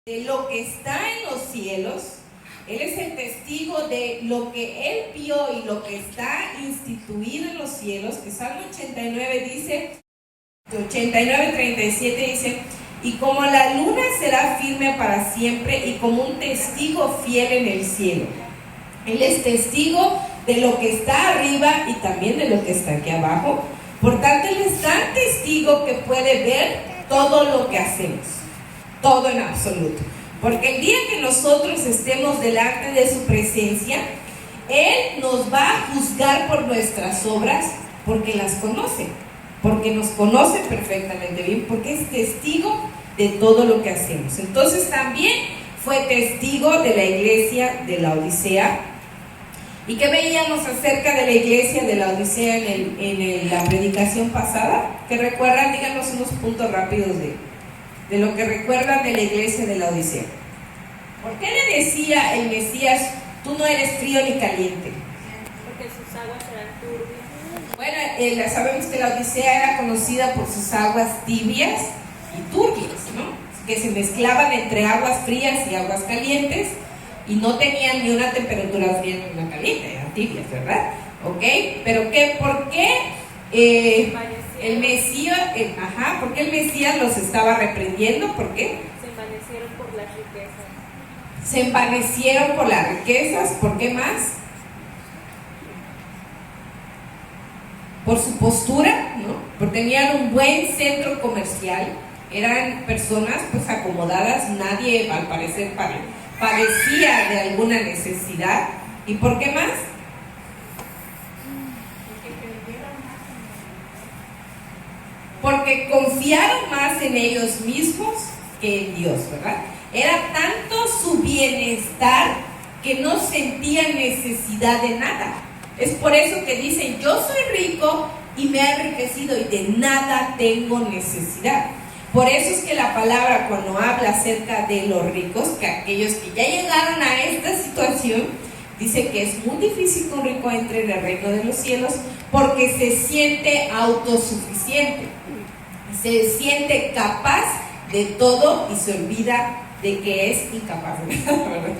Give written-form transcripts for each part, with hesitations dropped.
de lo que está en los cielos. Él es el testigo de lo que Él vio y lo que está instituido en los cielos, que Salmo 89 dice, 89:37 dice, y como la luna será firme para siempre y como un testigo fiel en el cielo. Él es testigo de lo que está arriba y también de lo que está aquí abajo. Por tanto, Él es tan testigo que puede ver todo lo que hacemos, todo en absoluto. Porque el día que nosotros estemos delante de su presencia, Él nos va a juzgar por nuestras obras, porque las conoce, porque nos conoce perfectamente bien, porque es testigo de todo lo que hacemos. Entonces también fue testigo de la iglesia de la Odisea. ¿Y qué veíamos acerca de la iglesia de la Odisea en la predicación pasada? ¿Qué recuerdan? Díganos unos puntos rápidos de lo que recuerdan de la iglesia de la Odisea. ¿Por qué le decía el Mesías, tú no eres frío ni caliente? Porque sus aguas eran turbias. Bueno, sabemos que la Odisea era conocida por sus aguas tibias y turbias, ¿no? Que se mezclaban entre aguas frías y aguas calientes y no tenían ni una temperatura fría ni una caliente, eran tibias, ¿verdad? ¿Ok? Pero ¿por qué el Mesías, ¿por qué el Mesías los estaba reprendiendo? ¿Por qué? Se envanecieron por las riquezas. Se envanecieron por las riquezas. ¿Por qué más? Por su postura, ¿no? Porque tenían un buen centro comercial, eran personas pues acomodadas, nadie al parecer padecía de alguna necesidad. ¿Y por qué más? Porque confiaron más en ellos mismos que en Dios, ¿verdad? Era tanto su bienestar que no sentían necesidad de nada. Es por eso que dicen, yo soy rico y me he enriquecido y de nada tengo necesidad. Por eso es que la palabra, cuando habla acerca de los ricos, que aquellos que ya llegaron a esta situación, dice que es muy difícil que un rico entre en el reino de los cielos porque se siente autosuficiente, se siente capaz de todo y se olvida de que es incapaz de nada, ¿verdad?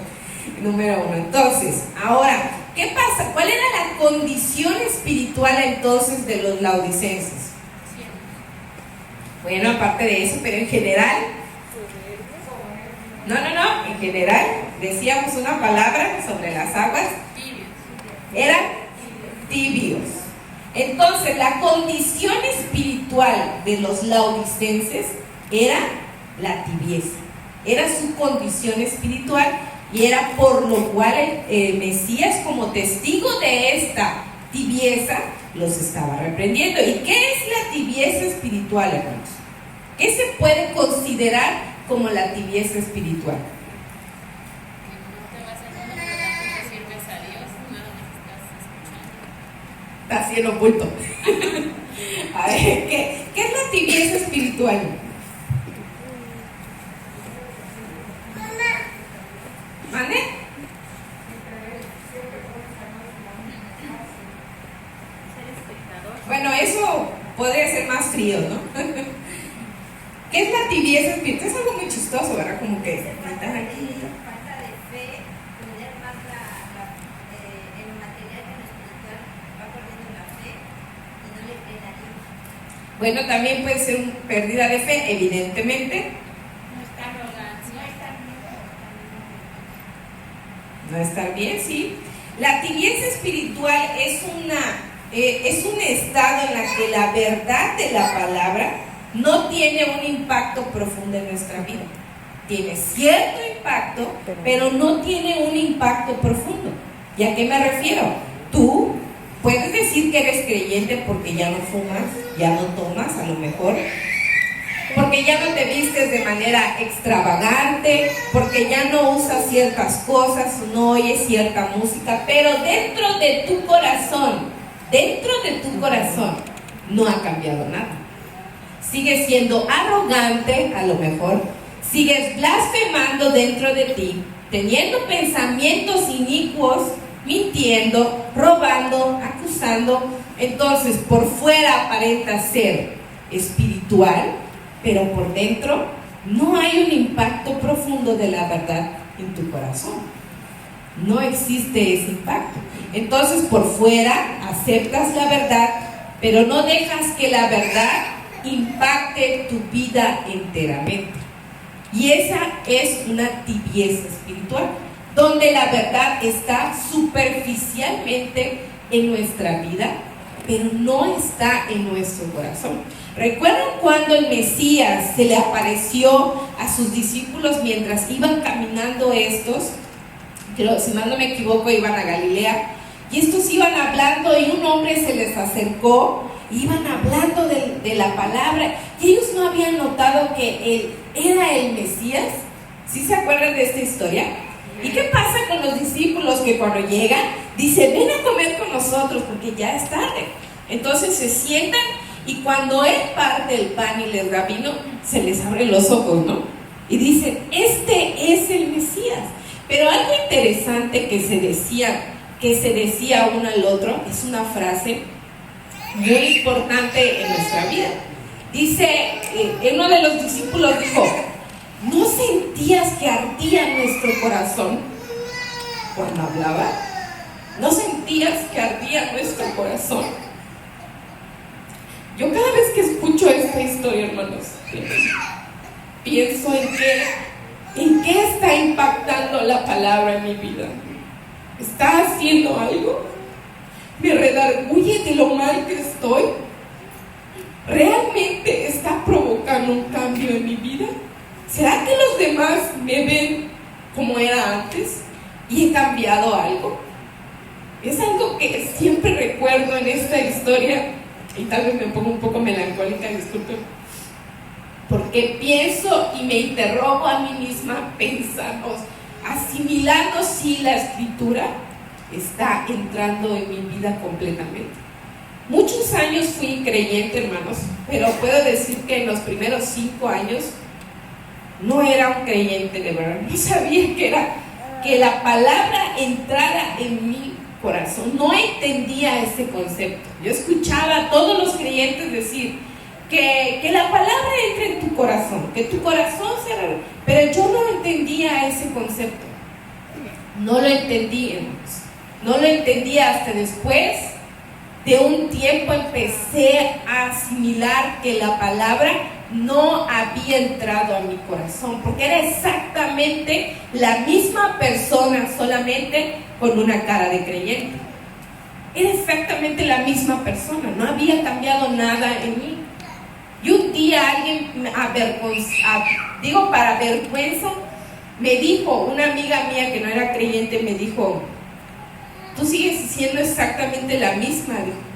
Número uno. Entonces, ahora, ¿qué pasa? ¿Cuál era la condición espiritual entonces de los laodicenses? Bueno, aparte de eso, pero en general, en general, decíamos una palabra sobre las aguas, eran tibios. Entonces, la condición espiritual de los laodicenses era la tibieza, era su condición espiritual y era por lo cual el Mesías, como testigo de esta tibieza, los estaba reprendiendo. ¿Y qué es la tibieza espiritual, hermanos? ¿Qué se puede considerar como la tibieza espiritual? Está haciendo oculto. A ver, ¿qué es la tibieza espiritual? ¿Mande? Bueno, eso podría ser más frío, ¿no? ¿Qué es la tibieza espiritual? Es algo muy chistoso, ¿verdad? Como que están aquí. Falta de fe, poner más en lo material que en lo espiritual, va perdiendo la fe y no le creen a Dios. Bueno, también puede ser una pérdida de fe, evidentemente. No estar bien, sí. La tibieza espiritual es un estado en la que la verdad de la palabra no tiene un impacto profundo en nuestra vida. Tiene cierto impacto, pero no tiene un impacto profundo. ¿Y a qué me refiero? Tú puedes decir que eres creyente porque ya no fumas, ya no tomas, a lo mejor, porque ya no te vistes de manera extravagante, porque ya no usas ciertas cosas, no oyes cierta música, pero dentro de tu corazón no ha cambiado nada. Sigues siendo arrogante, a lo mejor, sigues blasfemando dentro de ti, teniendo pensamientos inicuos, mintiendo, robando, acusando. Entonces, por fuera aparenta ser espiritual, pero por dentro no hay un impacto profundo de la verdad en tu corazón. No existe ese impacto. Entonces, por fuera aceptas la verdad, pero no dejas que la verdad impacte tu vida enteramente. Y esa es una tibieza espiritual, donde la verdad está superficialmente en nuestra vida, pero no está en nuestro corazón. ¿Recuerdan cuando el Mesías se le apareció a sus discípulos mientras iban caminando estos? Creo, si mal no me equivoco, iban a Galilea, y estos iban hablando y un hombre se les acercó, iban hablando de la palabra, y ellos no habían notado que él era el Mesías. ¿Sí se acuerdan de esta historia? ¿Y qué pasa con los discípulos que cuando llegan, dicen, ven a comer con nosotros porque ya es tarde? Entonces se sientan y cuando él parte el pan y les da vino, se les abren los ojos, ¿no? Y dicen, este es el Mesías. Pero algo interesante que se decía uno al otro, es una frase muy importante en nuestra vida. Dice, uno de los discípulos dijo, ¿no sentías que ardía nuestro corazón cuando hablaba? ¿No sentías que ardía nuestro corazón? Yo cada vez que escucho esta historia, hermanos, pienso en qué está impactando la palabra en mi vida. ¿Está haciendo algo? ¿Me redarguye de lo mal que estoy? ¿Realmente está provocando un cambio en mi vida? ¿Será que los demás me ven como era antes y he cambiado algo? Es algo que siempre recuerdo en esta historia y tal vez me pongo un poco melancólica, disculpen, porque pienso y me interrogo a mí misma pensando, asimilando si la escritura está entrando en mi vida completamente. Muchos años fui creyente, hermanos, pero puedo decir que en los primeros 5 años no era un creyente de verdad. No sabía que la palabra entrara en mi corazón. No entendía ese concepto. Yo escuchaba a todos los creyentes decir que la palabra entre en tu corazón, que tu corazón se abre, pero yo no entendía ese concepto. No lo entendí, hermanos. No lo entendí hasta después de un tiempo empecé a asimilar que la palabra no había entrado a mi corazón, porque era exactamente la misma persona, solamente con una cara de creyente. Era exactamente la misma persona, no había cambiado nada en mí. Y un día alguien, para vergüenza, me dijo, una amiga mía que no era creyente, me dijo, tú sigues siendo exactamente la misma, dijo.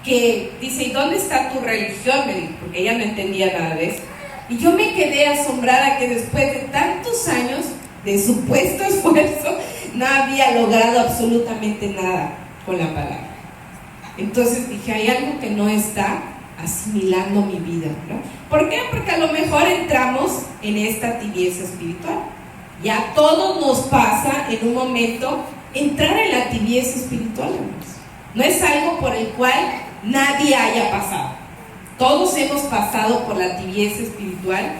Que dice, ¿y dónde está tu religión? Me dijo, porque ella no entendía nada de eso. Y yo me quedé asombrada que después de tantos años de supuesto esfuerzo, no había logrado absolutamente nada con la palabra. Entonces dije, hay algo que no está asimilando mi vida, ¿no? ¿Por qué? Porque a lo mejor entramos en esta tibieza espiritual. Y a todos nos pasa en un momento entrar en la tibieza espiritual, hermanos. No es algo por el cual nadie haya pasado. Todos hemos pasado por la tibieza espiritual.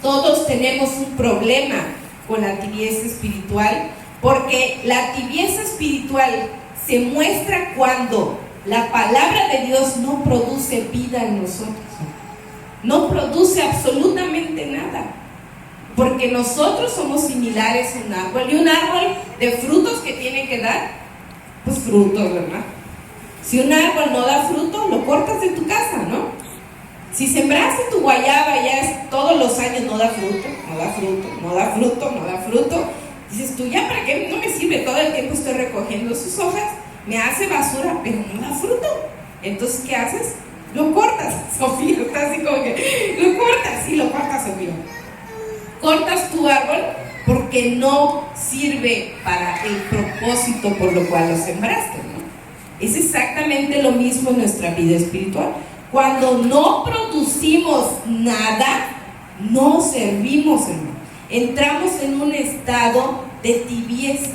Todos tenemos un problema con la tibieza espiritual, porque la tibieza espiritual se muestra cuando la palabra de Dios no produce vida en nosotros. No produce absolutamente nada. Porque nosotros somos similares a un árbol, y un árbol de frutos que tiene que dar, pues frutos, ¿verdad? Si un árbol no da fruto, lo cortas de tu casa, ¿no? Si sembraste tu guayaba todos los años no da fruto, no da fruto, no da fruto, no da fruto, dices tú, ya para qué, no me sirve, todo el tiempo estoy recogiendo sus hojas, me hace basura, pero no da fruto. Entonces, ¿qué haces? Lo cortas. Sofía está así como que, lo cortas, sí, lo cortas, Sofía. Cortas tu árbol porque no sirve para el propósito por lo cual lo sembraste, ¿no? Es exactamente lo mismo en nuestra vida espiritual. Cuando no producimos nada, no servimos, hermano. Entramos en un estado de tibieza.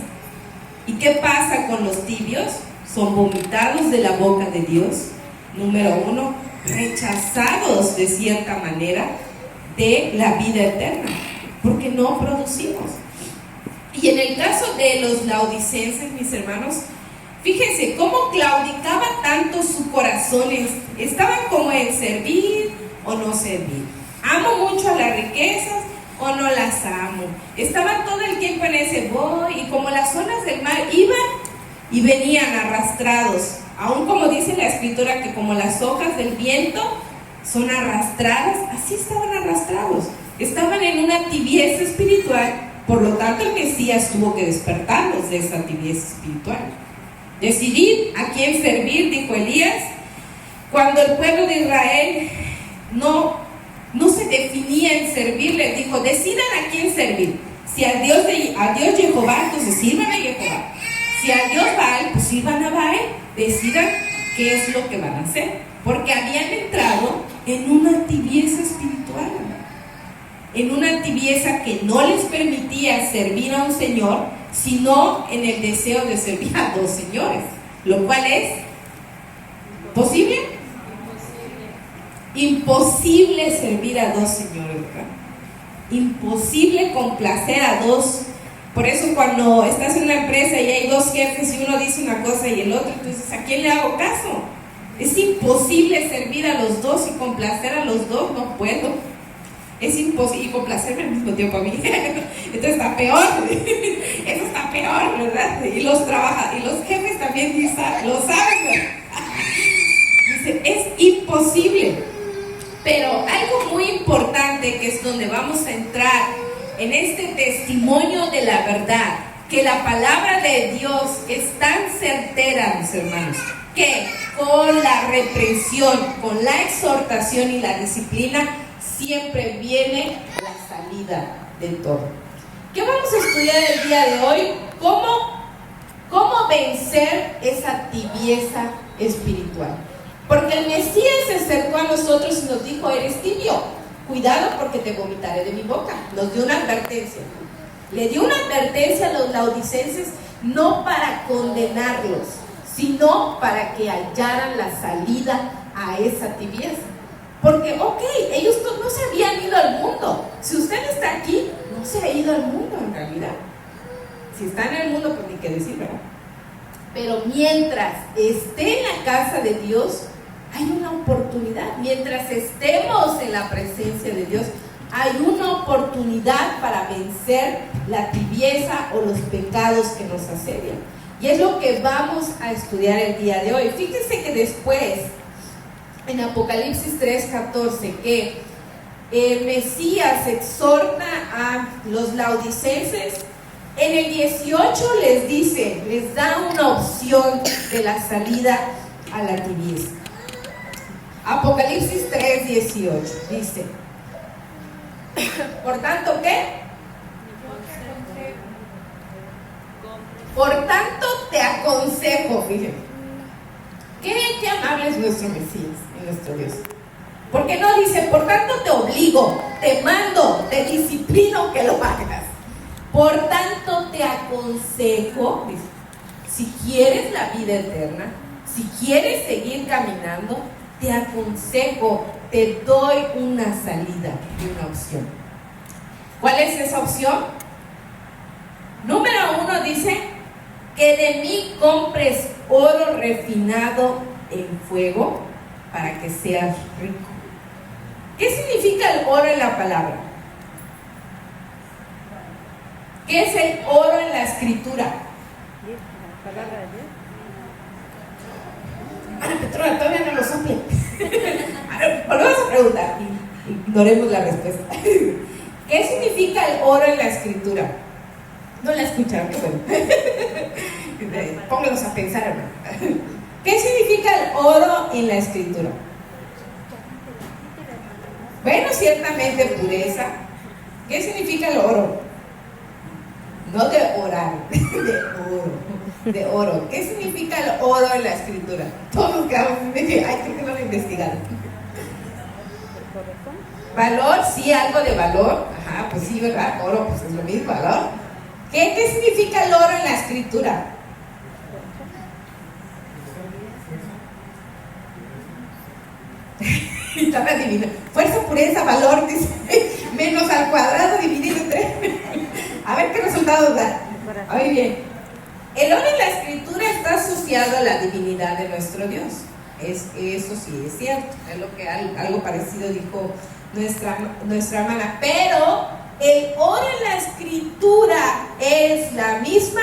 ¿Y qué pasa con los tibios? Son vomitados de la boca de Dios. Número 1, rechazados de cierta manera. de la vida eterna, porque no producimos. Y en el caso de los laodicenses, mis hermanos, fíjense cómo claudicaba tanto su corazón. Estaban como en servir o no servir. Amo mucho a las riquezas o no las amo. Estaban todo el tiempo en ese voy, y como las olas del mar iban y venían arrastrados. Aún como dice la escritura que como las hojas del viento son arrastradas, así estaban arrastrados. Estaban en una tibieza espiritual. Por lo tanto, el Mesías tuvo que despertarlos de esa tibieza espiritual. Decidid a quién servir, dijo Elías. Cuando el pueblo de Israel no se definía en servir, les dijo: decidan a quién servir. Si a Dios Jehová, entonces sirvan a Jehová. Si a Dios Baal, pues sirvan a Baal. Decidan qué es lo que van a hacer, porque habían entrado en una tibieza espiritual, en una tibieza que no les permitía servir a un señor, sino en el deseo de servir a dos señores, lo cual es posible. Imposible servir a dos señores, ¿verdad? Imposible complacer a dos. Por eso cuando estás en una empresa y hay dos jefes y uno dice una cosa y el otro, entonces ¿a quién le hago caso? Es imposible servir a los dos y complacer a los dos, no puedo. Es imposible, y complacerme al mismo tiempo a mí. Entonces está peor. Eso está peor, ¿verdad? Y los jefes también lo saben, ¿verdad? Dice, es imposible. Pero algo muy importante, que es donde vamos a entrar en este testimonio de la verdad, que la palabra de Dios es tan certera, mis hermanos, que con la reprensión, con la exhortación y la disciplina, siempre viene la salida de todo. ¿Qué vamos a estudiar el día de hoy? ¿Cómo vencer esa tibieza espiritual? Porque el Mesías se acercó a nosotros y nos dijo: eres tibio, cuidado porque te vomitaré de mi boca. Nos dio una advertencia. Le dio una advertencia a los laodicenses, no para condenarlos, sino para que hallaran la salida a esa tibieza. Porque, ellos no se habían ido al mundo. Si usted está aquí, no se ha ido al mundo en realidad. Si está en el mundo, pues ni qué decir, ¿verdad? Pero mientras esté en la casa de Dios, hay una oportunidad. Mientras estemos en la presencia de Dios, hay una oportunidad para vencer la tibieza o los pecados que nos asedian. Y es lo que vamos a estudiar el día de hoy. Fíjense que después, en Apocalipsis 3:14, que el Mesías exhorta a los laodicenses, en el 18 les da una opción de la salida a la tibieza. Apocalipsis 3:18 dice: por tanto, ¿qué? Por tanto te aconsejo, fíjense. Qué amable es nuestro Mesías y nuestro Dios. Porque no dice: por tanto te obligo, te mando, te disciplino que lo hagas. Por tanto te aconsejo, dice, si quieres la vida eterna, si quieres seguir caminando, te aconsejo, te doy una salida y una opción. ¿Cuál es esa opción? Número 1 dice: que de mí compres oro refinado en fuego para que seas rico. ¿Qué significa el oro en la palabra? ¿Qué es el oro en la escritura? Ana Petrona, todavía no lo sople. Volvemos a preguntar y ignoremos la respuesta. ¿Qué significa el oro en la escritura? No la escucharon, qué bueno. Pónganos a pensar, hermano. ¿Qué significa el oro en la escritura? Bueno, ciertamente pureza. ¿Qué significa el oro? No de orar, de oro. ¿Qué significa el oro en la escritura? Todos nos quedamos en medio. Ay, creo que no lo investigaron. Valor, sí, algo de valor. Ajá, pues sí, ¿verdad? Oro, pues es lo mismo, valor. ¿Qué significa el oro en la escritura? Y están adivinando. Fuerza, pureza, valor, dice, menos al cuadrado dividido entre. A ver qué resultados da. Muy bien. El oro en la escritura está asociado a la divinidad de nuestro Dios. Eso sí es cierto. Es lo que algo parecido dijo nuestra hermana. Pero el oro en la escritura es la misma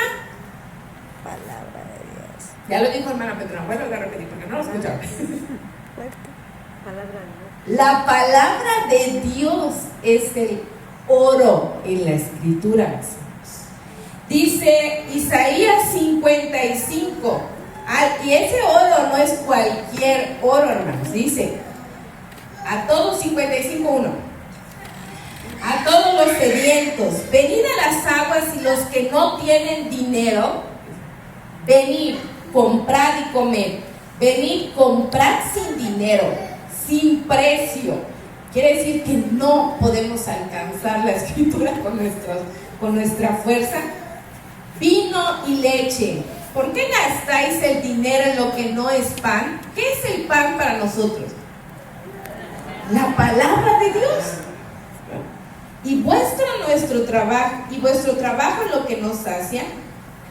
Palabra de Dios. Ya lo dijo hermana Petrona, vuelvo a repetir porque no lo escuchaba. Palabra de Dios. La palabra de Dios es el oro en la escritura, mis hermanos. Dice Isaías 55, y ese oro no es cualquier oro, hermanos. Dice, a todos 55:1. A todos los sedientos, venid a las aguas, y los que no tienen dinero, venid, comprad y comed. Venid, comprad sin dinero, sin precio. Quiere decir que no podemos alcanzar la escritura con nuestra fuerza. Vino y leche. ¿Por qué gastáis el dinero en lo que no es pan? ¿Qué es el pan para nosotros? La palabra de Dios. Y vuestro trabajo es lo que nos sacia.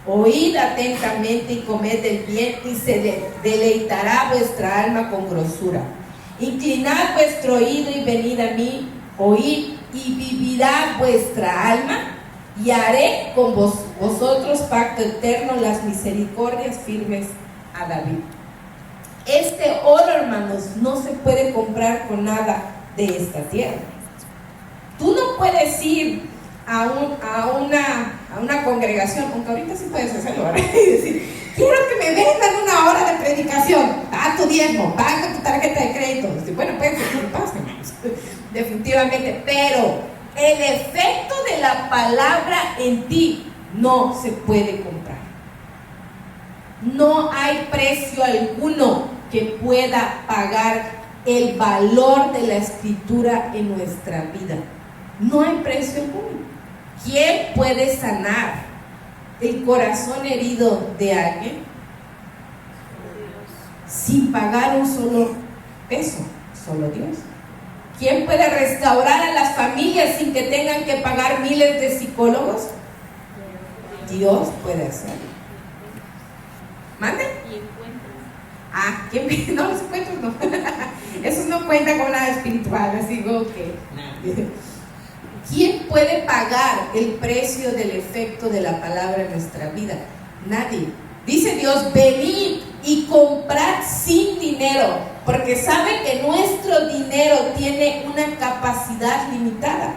Oíd atentamente y comed del bien, y se deleitará vuestra alma con grosura. Inclinad vuestro oído y venid a mí, oíd, y vivirá vuestra alma, y haré con vosotros pacto eterno, las misericordias firmes a David. Este oro, hermanos, no se puede comprar con nada de esta tierra. Tú no puedes ir a una congregación, aunque ahorita sí puedes hacerlo, ¿verdad? Y decir, quiero que me vendan una hora de predicación, paga tu diezmo, paga tu tarjeta de crédito. Bueno, puede ser que pase, hermanos, definitivamente, pero el efecto de la palabra en ti no se puede comprar. No hay precio alguno que pueda pagar el valor de la escritura en nuestra vida. No hay precio alguno. ¿Quién puede sanar el corazón herido de alguien sin pagar un solo peso? Solo Dios. ¿Quién puede restaurar a las familias sin que tengan que pagar miles de psicólogos? Dios puede hacerlo. ¿Mande? ¿Quién? No, los encuentros no. Esos no cuentan con nada espiritual, así que ¿quién puede pagar el precio del efecto de la palabra en nuestra vida? Nadie. Dice Dios, venid y comprad sin dinero, porque sabe que nuestro dinero tiene una capacidad limitada.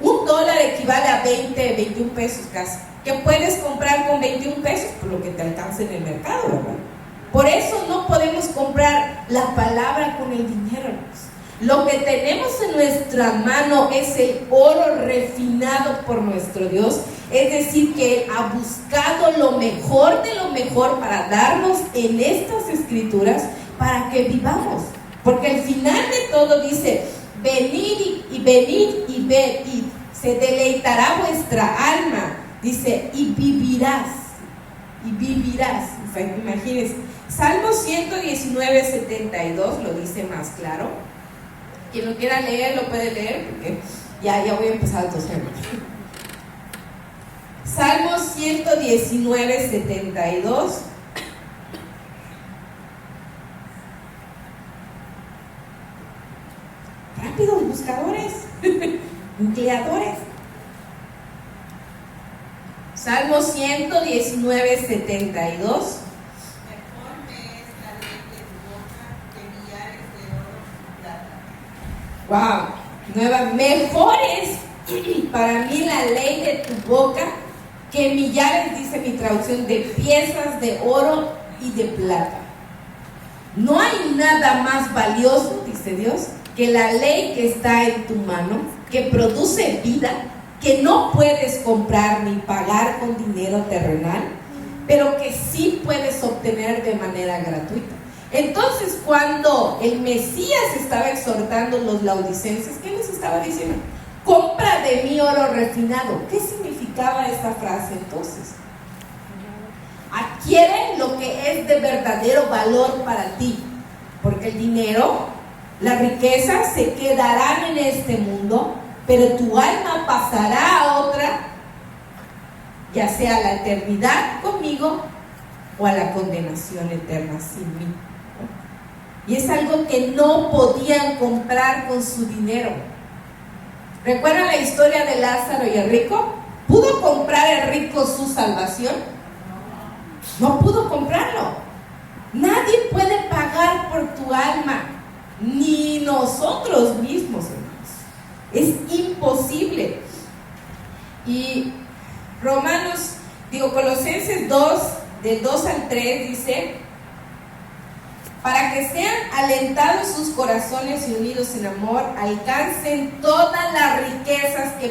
$1 equivale a 21 pesos casi. ¿Qué puedes comprar con 21 pesos? Por lo que te alcance en el mercado, ¿verdad? Por eso no podemos comprar la palabra con el dinero, hermanos. Lo que tenemos en nuestra mano es el oro refinado por nuestro Dios. Es decir, que Él ha buscado lo mejor de lo mejor para darnos en estas escrituras para que vivamos. Porque al final de todo dice, venid y ved, y se deleitará vuestra alma. Dice, y vivirás. O sea, imagínense. Salmo 119:72 lo dice más claro. Quien lo quiera leer, lo puede leer, porque ya voy a empezar a toser. Salmo 119:72. Rápidos buscadores, empleadores. Salmo 119:72. Wow, mejor es para mí la ley de tu boca que millares, dice mi traducción, de piezas de oro y de plata. No hay nada más valioso, dice Dios, que la ley que está en tu mano, que produce vida, que no puedes comprar ni pagar con dinero terrenal, pero que sí puedes obtener de manera gratuita. Entonces, cuando el Mesías estaba exhortando a los laodicenses, ¿qué les estaba diciendo? Compra de mí oro refinado. ¿Qué significaba esa frase entonces? Adquiere lo que es de verdadero valor para ti, porque el dinero Las riquezas se quedarán en este mundo, pero tu alma pasará a otra, ya sea a la eternidad conmigo o a la condenación eterna sin mí. Y es algo que no podían comprar con su dinero. ¿Recuerdan la historia de Lázaro y el rico? ¿Pudo comprar el rico su salvación? No pudo comprarlo. Nadie puede pagar por tu alma, ni nosotros mismos, hermanos. Es imposible. Y Colosenses 2, del 2 al 3 dice: para que sean alentados sus corazones y unidos en amor, alcancen todas las riquezas que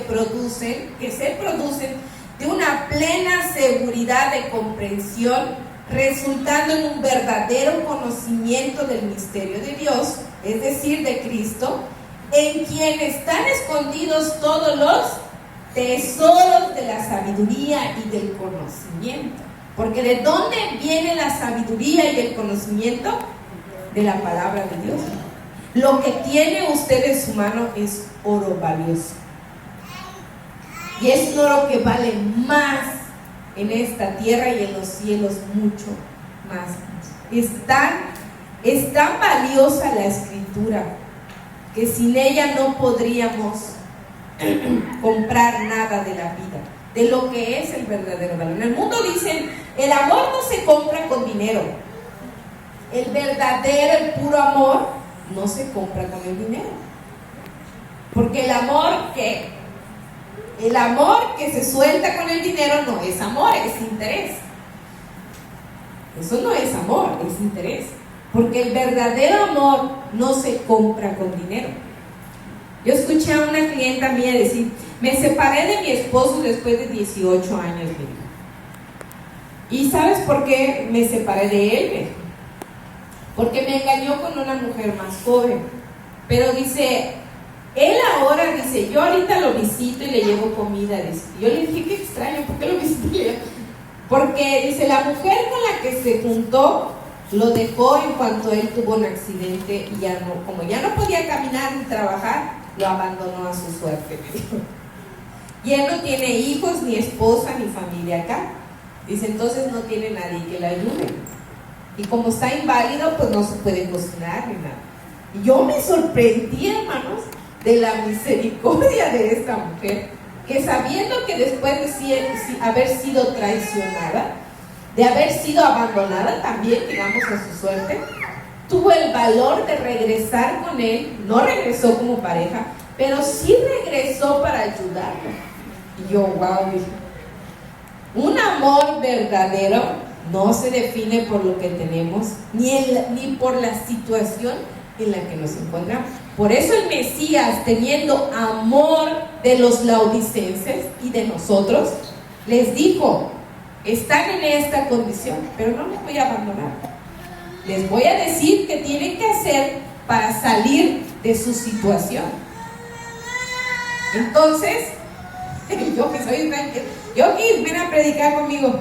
se producen de una plena seguridad de comprensión, resultando en un verdadero conocimiento del misterio de Dios, es decir, de Cristo, en quien están escondidos todos los tesoros de la sabiduría y del conocimiento. Porque ¿de dónde viene la sabiduría y el conocimiento? De la palabra de Dios. Lo que tiene usted en su mano es oro valioso. Y es un oro que vale más en esta tierra y en los cielos, mucho más. Es tan valiosa la escritura que sin ella no podríamos comprar nada de la vida, de lo que es el verdadero valor. En el mundo dicen, el amor no se compra con dinero. El verdadero, el puro amor no se compra con el dinero. Porque el amor que se suelta con el dinero no es amor, es interés. Eso no es amor, es interés. Porque el verdadero amor no se compra con dinero. Yo escuché a una clienta mía decir: me separé de mi esposo después de 18 años. ¿Y sabes por qué me separé de él? Porque me engañó con una mujer más joven. Pero dice, él ahora dice, yo ahorita lo visito y le llevo comida. Dice. Yo le dije, qué extraño, ¿por qué lo visito? Porque dice, la mujer con la que se juntó lo dejó en cuanto él tuvo un accidente y ya no, como ya no podía caminar ni trabajar, lo abandonó a su suerte, me dijo. Y él no tiene hijos, ni esposa, ni familia acá. Dice, entonces no tiene nadie que le ayude. Y como está inválido, pues no se puede cocinar ni nada. Y yo me sorprendí, hermanos, de la misericordia de esta mujer, que sabiendo que después de haber sido traicionada, de haber sido abandonada también, digamos, a su suerte, tuvo el valor de regresar con él. No regresó como pareja, pero sí regresó para ayudarlo. Y yo, wow, dije, un amor verdadero no se define por lo que tenemos, ni por la situación en la que nos encontramos. Por eso el Mesías, teniendo amor de los laodicenses y de nosotros, les dijo, están en esta condición, pero no les voy a abandonar. Les voy a decir qué tienen que hacer para salir de su situación. Entonces, yo que soy ven a predicar conmigo.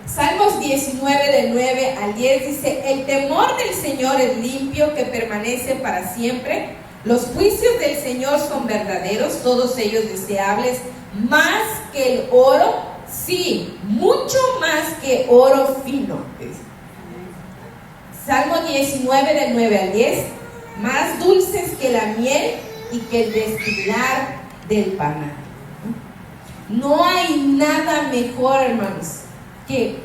Salmos 19 del 9 al 10 dice: el temor del Señor es limpio, que permanece para siempre. Los juicios del Señor son verdaderos, todos ellos deseables, más que el oro, sí, mucho más que oro fino. Salmo 19 del 9 al 10: más dulces que la miel y que el destilar del panal. No hay nada mejor, hermanos, que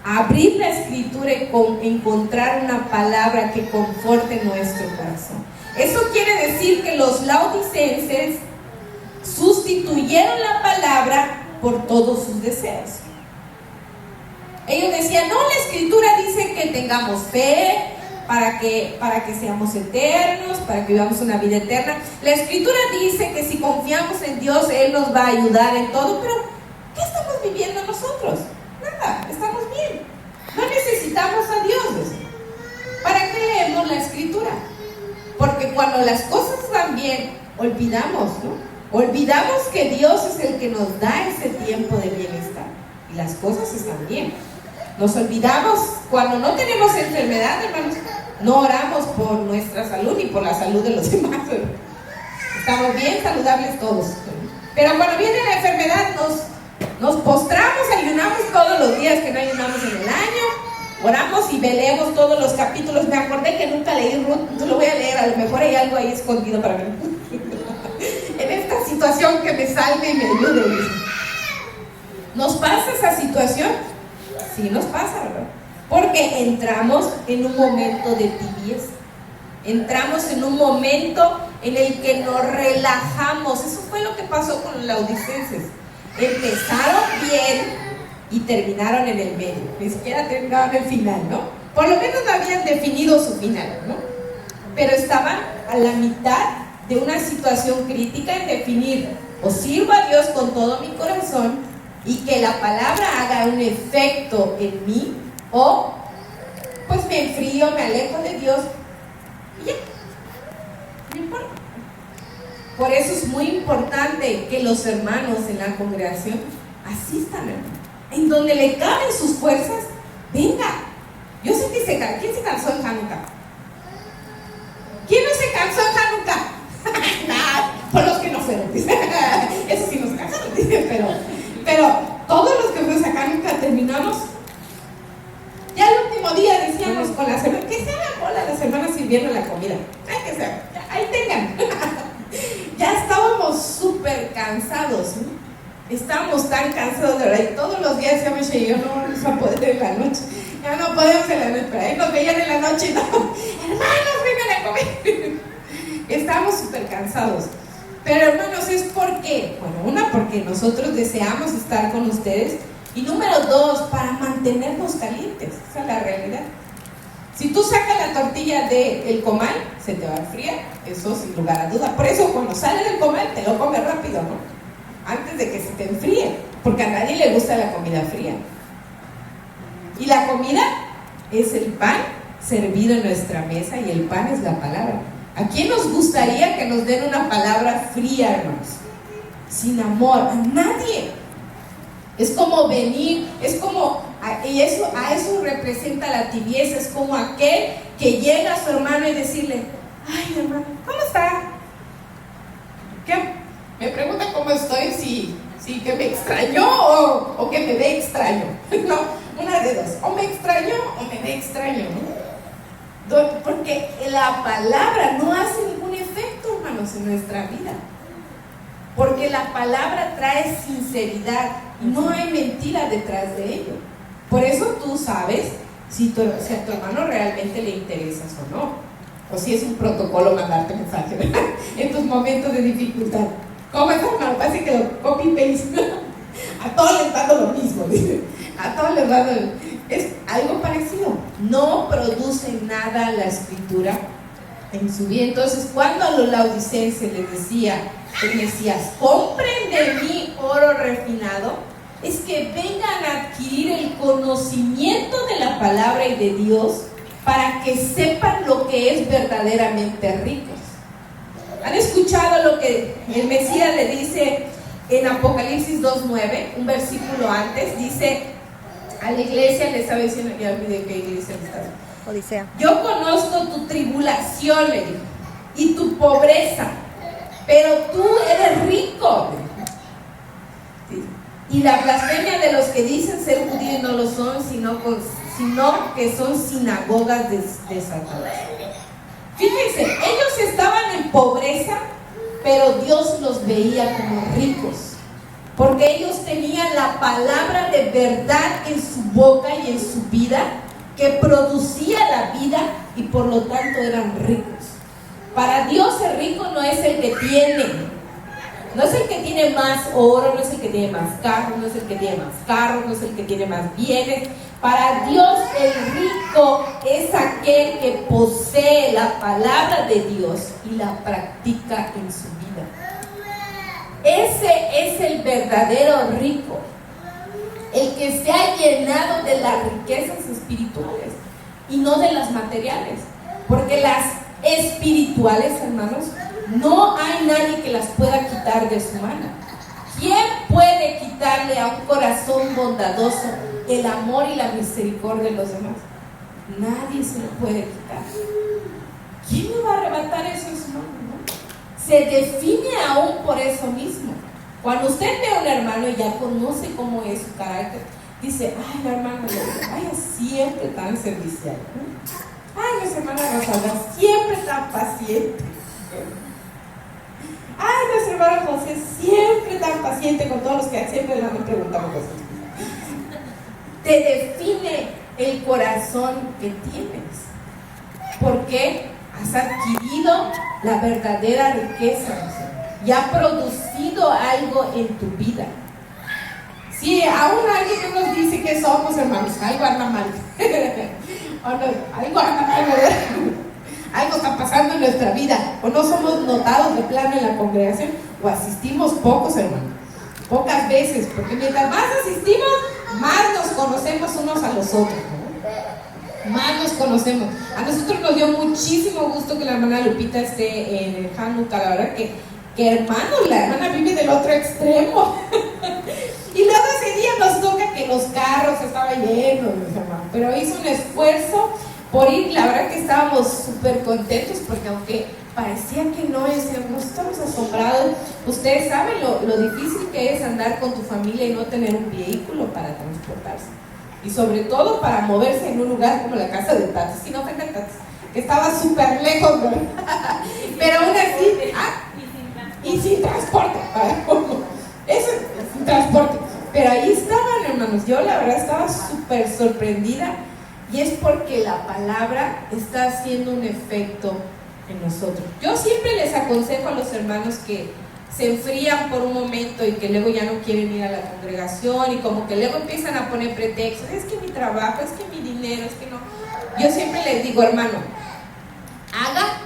abrir la escritura y encontrar una palabra que conforte nuestro corazón. Eso quiere decir que los laodicenses sustituyeron la palabra por todos sus deseos. Ellos decían, no, la escritura dice que tengamos fe para que seamos eternos, para que vivamos una vida eterna. La escritura dice que si confiamos en Dios, Él nos va a ayudar en todo. Pero ¿qué estamos viviendo nosotros? Nada, estamos bien. No necesitamos a Dios. ¿Para qué leemos la escritura? Porque cuando las cosas van bien, olvidamos, ¿no? Olvidamos que Dios es el que nos da ese tiempo de bienestar y las cosas están bien. Nos olvidamos cuando no tenemos enfermedad, hermanos. No oramos por nuestra salud ni por la salud de los demás. Estamos bien saludables todos. Pero cuando viene la enfermedad nos postramos, ayunamos todos los días que no ayunamos en el año, oramos y leemos todos los capítulos. Me acordé que nunca leí Ruth, entonces lo voy a leer, a lo mejor hay algo ahí escondido para mí. En esta situación que me salve y me ayude. ¿Nos pasa esa situación? Sí nos pasa, ¿verdad? Porque entramos en un momento de tibieza. Entramos en un momento en el que nos relajamos. Eso fue lo que pasó con los laodicenses. Empezaron bien y terminaron en el medio. Ni siquiera terminaron el final, ¿no? Por lo menos no habían definido su final, ¿no? Pero estaban a la mitad de una situación crítica en definir: o sirvo a Dios con todo mi corazón y que la palabra haga un efecto en mí, o pues me enfrío, me alejo de Dios y ya, no importa. Por eso es muy importante que los hermanos en la congregación asistan, hermano. En donde le caben sus fuerzas, venga. Yo sé que ¿quién se cansó en Hanukkah? ¿Quién no se cansó en Hanukkah? Nah, por los que no fueron, dice. Eso sí nos cansaron, dice, pero todos los que fuimos a Hanukkah terminamos. Ya el último día decíamos con las hermanas, que se hagan bola las hermanas sirviendo la comida. Ay, que sea, ahí tengan. Ya estábamos súper cansados, ¿no? Estábamos tan cansados de verdad, y todos los días decíamos: yo no vamos a poder en la noche, ya no podemos en la noche, pero ahí nos veían en la noche y no, hermanos, vengan a comer. Estábamos súper cansados. Pero hermanos, ¿es por qué? Bueno, una, porque nosotros deseamos estar con ustedes, y número dos, para mantenernos calientes. Esa es la realidad. Si tú sacas la tortilla del comal, se te va a enfriar, eso sin lugar a duda. Por eso cuando sale del comal te lo comes rápido, ¿no? Antes de que se te enfríe, porque a nadie le gusta la comida fría. Y la comida es el pan servido en nuestra mesa, y el pan es la palabra. ¿A quién nos gustaría que nos den una palabra fría, hermanos? Sin amor, a nadie. Es como venir, es como, y eso, a eso representa la tibieza. Es como aquel que llega a su hermano y decirle: ay, hermano, ¿cómo está? ¿Qué? Me pregunta cómo estoy, si que me extrañó o que me ve extraño. No, una de dos, o me extrañó o me ve extraño, ¿no? Porque la palabra no hace ningún efecto, hermanos, en nuestra vida. Porque la palabra trae sinceridad y no hay mentira detrás de ello. Por eso tú sabes si a tu hermano realmente le interesas o no, o si es un protocolo mandarte mensaje, ¿verdad? En tus momentos de dificultad. ¿Cómo es, hermano? Parece que lo copy-paste. A todos les dando lo mismo, dice. A todos les dando. Es algo parecido. No produce nada la escritura en su vida. Entonces, cuando a los laodicenses les decía el Mesías: compren de mí oro refinado, es que vengan a adquirir el conocimiento de la palabra y de Dios, para que sepan lo que es verdaderamente rico. ¿Han escuchado lo que el Mesías le dice en Apocalipsis 2:9? Un versículo antes, dice a la iglesia, le estaba diciendo, ya olvidé qué iglesia está. Odisea. Yo conozco tu tribulación, le dijo, y tu pobreza, pero tú eres rico. Sí. Y la blasfemia de los que dicen ser judíos no lo son, sino que son sinagogas de Satanás. Fíjense, ellos estaban en pobreza, pero Dios los veía como ricos, porque ellos tenían la palabra de verdad en su boca y en su vida, que producía la vida, y por lo tanto eran ricos. Para Dios el rico no es el que tiene, no es el que tiene más oro, no es el que tiene más carro, no es el que tiene más carros, no es el que tiene más bienes. Para Dios el rico es aquel que posee la palabra de Dios y la practica en su vida. Ese es el verdadero rico, el que se ha llenado de las riquezas espirituales y no de las materiales, porque las espirituales, hermanos, no hay nadie que las pueda quitar de su mano. ¿Quién puede quitarle a un corazón bondadoso el amor y la misericordia de los demás? nadie se lo puede quitar. ¿Quién me va a arrebatar eso en su mano? ¿No? Se define aún por eso mismo. Cuando usted ve a un hermano y ya conoce cómo es su carácter, dice, ay, la hermana, ay, siempre tan servicial. Ay, nuestra hermana Rosalba, siempre tan paciente. Ay, nuestro hermano José, siempre tan paciente con todos los que siempre le van preguntando cosas. Te define el corazón que tienes. Porque has adquirido la verdadera riqueza, y ha producido algo en tu vida. Si aún alguien que nos dice que somos hermanos, algo anda mal. Algo anda mal, ¿verdad? Algo está pasando en nuestra vida, o no somos notados de plano en la congregación, o asistimos pocos, hermanos, pocas veces, porque mientras más asistimos, más nos conocemos unos a los otros, ¿no? Más nos conocemos. A nosotros nos dio muchísimo gusto que la hermana Lupita esté en el Hanukkah, la verdad que hermanos, la hermana vive del otro extremo. Y luego ese día nos toca que los carros estaban llenos, mis hermanos, pero hizo un esfuerzo por ir. La verdad que estábamos súper contentos, porque aunque parecía que no, nos estamos asombrados. Ustedes saben lo difícil que es andar con tu familia y no tener un vehículo para transportarse, y sobre todo para moverse en un lugar como la casa de Tati, si no ofende a Tati, que estaba súper lejos, ¿no? Pero aún así, y sin transporte, eso es sin transporte, pero ahí estaban, hermanos. Yo la verdad estaba súper sorprendida, y es porque la palabra está haciendo un efecto en nosotros. Yo siempre les aconsejo a los hermanos que se enfrían por un momento y que luego ya no quieren ir a la congregación, y como que luego empiezan a poner pretextos, es que mi trabajo, es que mi dinero, es que no. Yo siempre les digo, hermano, haga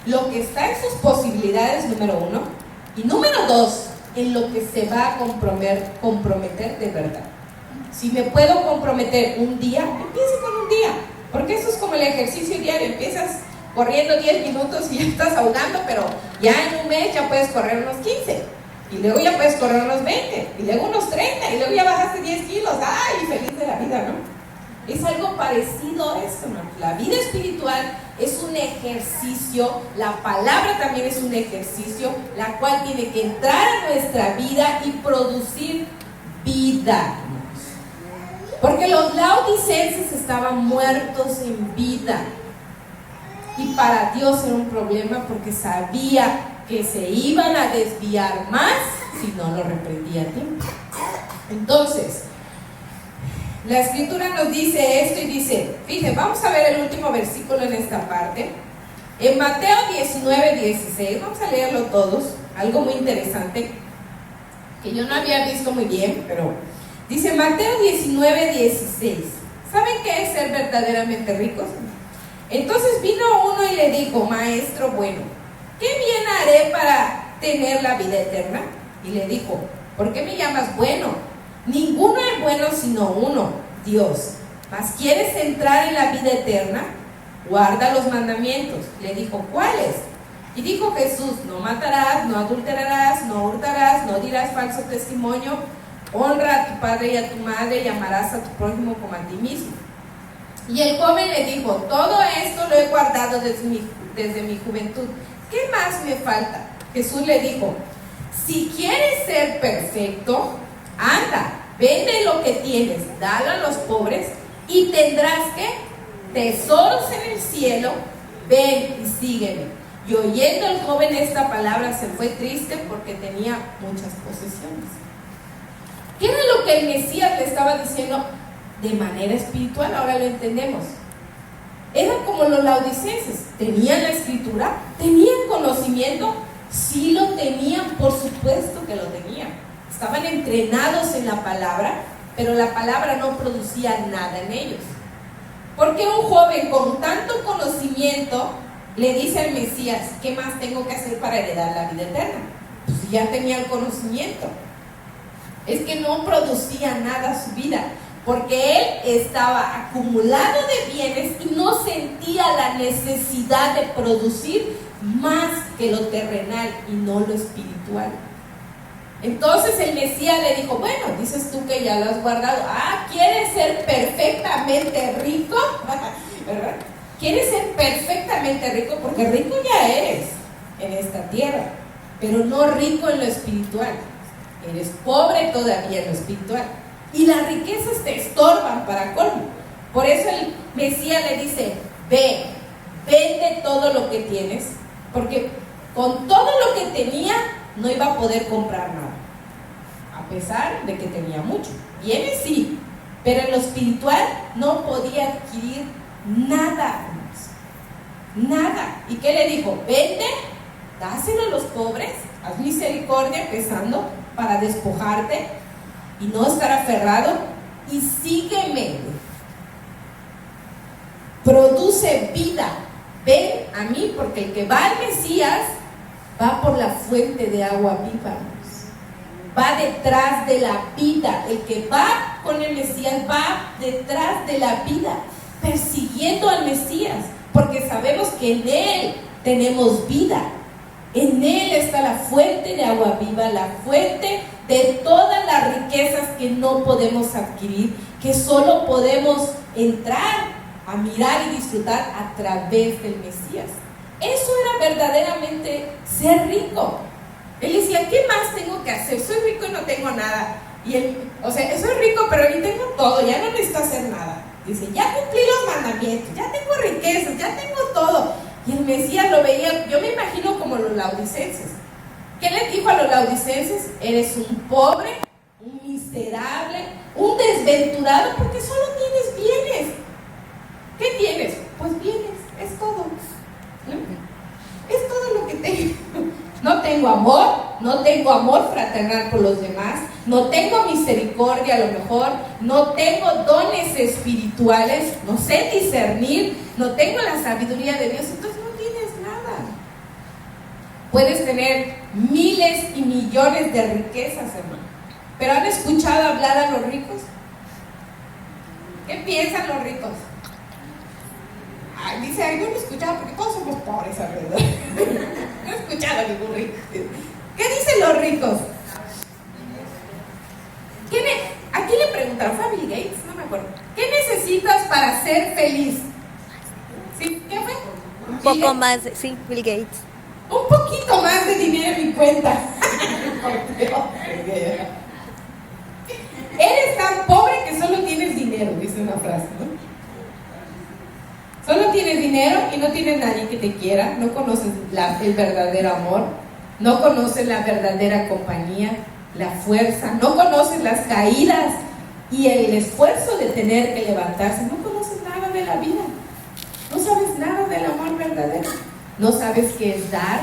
lo que está en sus posibilidades, número uno, y número dos, en lo que se va a comprometer de verdad. Si me puedo comprometer un día, empiece con un día, porque eso es como el ejercicio diario. Empiezas corriendo 10 minutos y ya estás ahogando, pero ya en un mes ya puedes correr unos 15, y luego ya puedes correr unos 20, y luego unos 30, y luego ya bajaste 10 kilos, ¡ay, feliz de la vida!, ¿no? Es algo parecido a esto, ¿no? La vida espiritual es un ejercicio, la palabra también es un ejercicio, la cual tiene que entrar a nuestra vida y producir vida. Porque los laodicenses estaban muertos en vida, y para Dios era un problema, porque sabía que se iban a desviar más si no lo reprendía a tiempo. Entonces, la escritura nos dice esto, y dice, fíjense, vamos a ver el último versículo en esta parte, en Mateo 19:16, vamos a leerlo todos, algo muy interesante que yo no había visto muy bien, pero dice Mateo 19:16, ¿saben qué es ser verdaderamente ricos? Entonces vino uno y le dijo, maestro bueno, ¿qué bien haré para tener la vida eterna? Y le dijo, ¿por qué me llamas bueno? Ninguno es bueno sino uno, Dios. ¿Mas quieres entrar en la vida eterna? Guarda los mandamientos. Le dijo, ¿cuáles? Y dijo Jesús, no matarás, no adulterarás, no hurtarás, no dirás falso testimonio, honra a tu padre y a tu madre, y amarás a tu prójimo como a ti mismo. Y el joven le dijo, todo esto lo he guardado desde mi juventud, ¿qué más me falta? Jesús le dijo, si quieres ser perfecto, anda, vende lo que tienes, dalo a los pobres, y tendrás, ¿qué? Tesoros en el cielo. Ven y sígueme. Y oyendo el joven esta palabra, se fue triste, porque tenía muchas posesiones. ¿Qué era lo que el Mesías le estaba diciendo de manera espiritual? Ahora lo entendemos. Eran como los laodicenses, tenían la escritura, tenían conocimiento, sí lo tenían, por supuesto que lo tenían. Estaban entrenados en la palabra, pero la palabra no producía nada en ellos. Porque un joven con tanto conocimiento le dice al Mesías, ¿qué más tengo que hacer para heredar la vida eterna? Pues ya tenía el conocimiento. Es que no producía nada su vida, porque él estaba acumulado de bienes y no sentía la necesidad de producir más que lo terrenal y no lo espiritual. Entonces el Mesías le dijo, bueno, dices tú que ya lo has guardado. ¿Quieres ser perfectamente rico? ¿verdad? Quieres ser perfectamente rico, porque rico ya eres en esta tierra, pero no rico en lo espiritual. Eres pobre todavía en lo espiritual. Y las riquezas te estorban para colmo. Por eso el Mesías le dice, ve, vende todo lo que tienes, porque con todo lo que tenía no iba a poder comprar nada, a pesar de que tenía mucho. Bienes sí, pero en lo espiritual no podía adquirir nada más. Nada. ¿Y qué le dijo? Vende, dáselo a los pobres, haz misericordia, empezando para despojarte y no estar aferrado, y sígueme. Produce vida. Ven a mí, porque el que va al Mesías va por la fuente de agua viva. Va detrás de la vida. El que va con el Mesías va detrás de la vida, persiguiendo al Mesías, porque sabemos que en Él tenemos vida. En Él está la fuente de agua viva, la fuente de todas las riquezas que no podemos adquirir, que solo podemos entrar a mirar y disfrutar a través del Mesías. Eso era verdaderamente ser rico. Él decía, ¿qué más tengo que hacer? Soy rico y no tengo nada. Y él, soy rico, pero ahí tengo todo, ya no necesito hacer nada. Dice, ya cumplí los mandamientos, ya tengo riquezas, ya tengo todo. Y el Mesías lo veía, yo me imagino como los laodicenses. ¿Qué les dijo a los laodicenses? Eres un pobre, un miserable, un desventurado, porque solo tienes bienes. ¿Qué tienes? Pues bienes, es todo. ¿No? Es todo lo que tengo. No tengo amor fraternal por los demás, no tengo misericordia a lo mejor, no tengo dones espirituales, no sé discernir, no tengo la sabiduría de Dios, entonces no tienes nada. Puedes tener miles y millones de riquezas, hermano, pero ¿han escuchado hablar a los ricos? ¿Qué piensan los ricos? Ay, dice, ay, no lo he escuchado porque todos somos pobres alrededor. No he escuchado a ningún rico. ¿Qué dicen los ricos? ¿A quién le preguntaron? ¿Fue a Bill Gates? No me acuerdo. ¿Qué necesitas para ser feliz? ¿Sí? ¿Qué fue? Un poco más, sí, Bill Gates. Un poquito más de dinero en mi cuenta. Eres tan pobre que solo tienes dinero, dice una frase, ¿no? Solo tienes dinero y no tienes nadie que te quiera, no conoces el verdadero amor, no conoces la verdadera compañía, la fuerza, no conoces las caídas y el esfuerzo de tener que levantarse, no conoces nada de la vida, no sabes nada del amor verdadero, no sabes qué es dar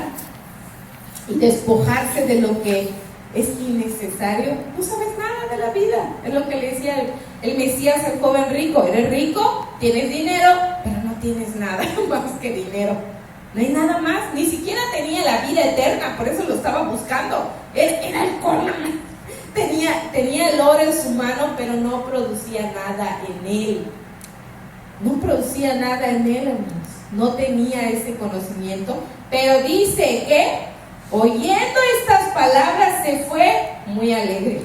y despojarse de lo que es innecesario, no sabes nada de la vida. Es lo que le decía el Mesías al joven rico: eres rico, tienes dinero, pero no tienes nada más que dinero. No hay nada más, ni siquiera tenía la vida eterna, por eso lo estaba buscando. Era el colmo. Tenía el oro en su mano, pero no producía nada en él. No producía nada en él, hermanos. No tenía ese conocimiento, pero dice que oyendo estas palabras se fue muy alegre.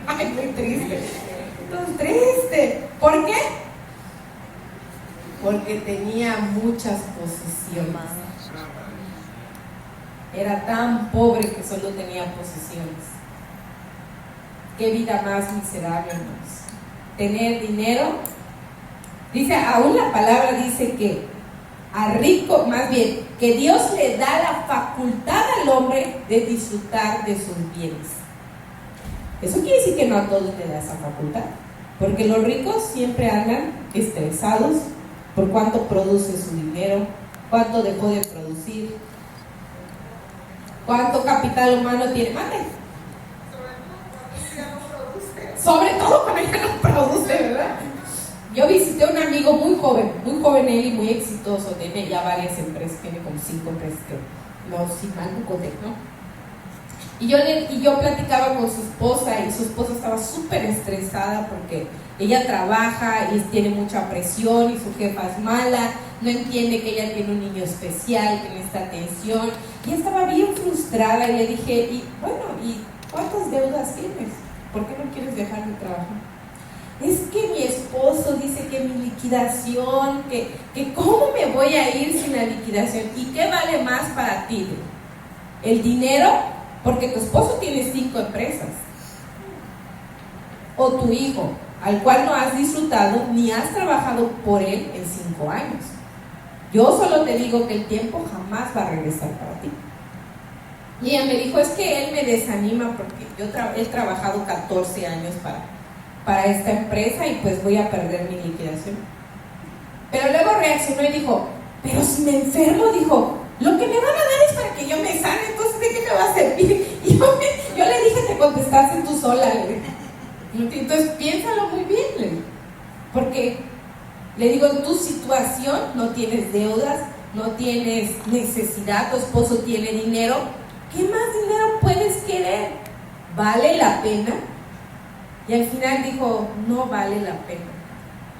Ay, muy triste. Muy triste. ¿Por qué? Porque tenía muchas posesiones. Era tan pobre que solo tenía posesiones. Qué vida más miserable, hermanos. Tener dinero. Dice, aún la palabra dice que a rico, más bien, que Dios le da la facultad al hombre de disfrutar de sus bienes. Eso quiere decir que no a todos le da esa facultad, porque los ricos siempre andan estresados por cuánto produce su dinero, cuánto dejó de producir, cuánto capital humano tiene. Mate. Sobre todo cuando ya no produce, ¿verdad? Yo visité a un amigo muy joven él y muy exitoso, tiene ya varias empresas, tiene como 5 empresas, no, si mal no conté, ¿no? Y yo platicaba con su esposa y su esposa estaba súper estresada porque ella trabaja y tiene mucha presión y su jefa es mala, no entiende que ella tiene un niño especial que necesita atención, y estaba bien frustrada. Y le dije, ¿y cuántas deudas tienes? ¿Por qué no quieres dejar de trabajar? es que mi esposo dice que mi liquidación, que cómo me voy a ir sin la liquidación. ¿Y qué vale más para ti? ¿El dinero? Porque tu esposo tiene 5 empresas. O tu hijo, al cual no has disfrutado ni has trabajado por él en 5 años. Yo solo te digo que el tiempo jamás va a regresar para ti. Y ella me dijo, es que él me desanima porque he trabajado 14 años para esta empresa y pues voy a perder mi liquidación. Pero luego reaccionó y dijo, pero si me enfermo, dijo, lo que me van a dar es para que yo me sane, entonces ¿de qué me va a servir? Y yo le dije, te contestaste tú sola. Entonces piénsalo muy bien, le digo. Porque le digo, en tu situación no tienes deudas, no tienes necesidad, tu esposo tiene dinero, ¿qué más dinero puedes querer? ¿Vale la pena? Y al final dijo, no vale la pena.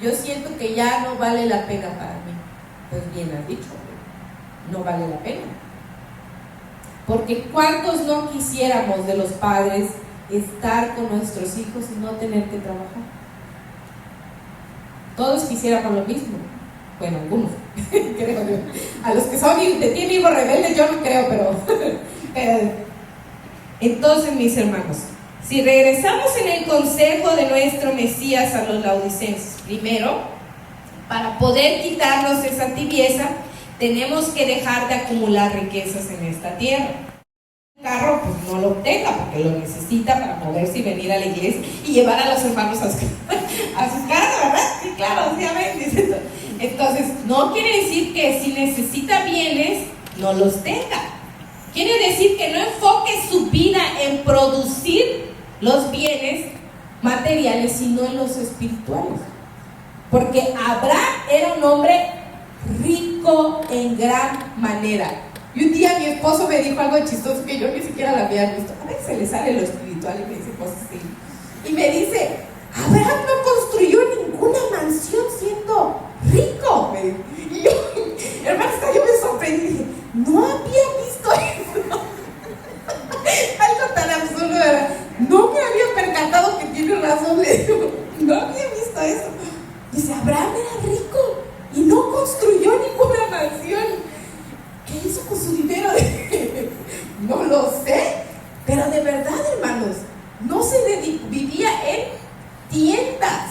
Yo siento que ya no vale la pena para mí. Pues bien has dicho, no vale la pena. Porque ¿cuántos no quisiéramos de los padres estar con nuestros hijos y no tener que trabajar? Todos quisiéramos lo mismo. Bueno, algunos, creo yo. A los que tienen hijos rebeldes yo no creo, pero entonces, mis hermanos, si regresamos en el consejo de nuestro Mesías a los laodicenses, primero, para poder quitarnos esa tibieza, tenemos que dejar de acumular riquezas en esta tierra. El carro, pues no lo tenga porque lo necesita para moverse y venir a la iglesia y llevar a los hermanos a su casa, ¿verdad? Sí, claro, sí, amén. Entonces, no quiere decir que si necesita bienes, no los tenga. Quiere decir que no enfoque su vida en producir los bienes materiales, sino en los espirituales. Porque Abraham era un hombre rico en gran manera. Y un día mi esposo me dijo algo chistoso que yo ni siquiera lo había visto. A veces se le sale lo espiritual y me dice cosas así. Y me dice, Abraham no construyó ninguna mansión siendo rico. Y yo, hermano, yo me sorprendí y dije, no había visto eso. Algo tan absurdo, ¿verdad? No me había percatado que tiene razón, le digo, no había visto eso. Dice, Abraham era rico y no construyó ninguna mansión. ¿Qué hizo con su dinero? No lo sé, pero de verdad, hermanos, no se vivía en tiendas,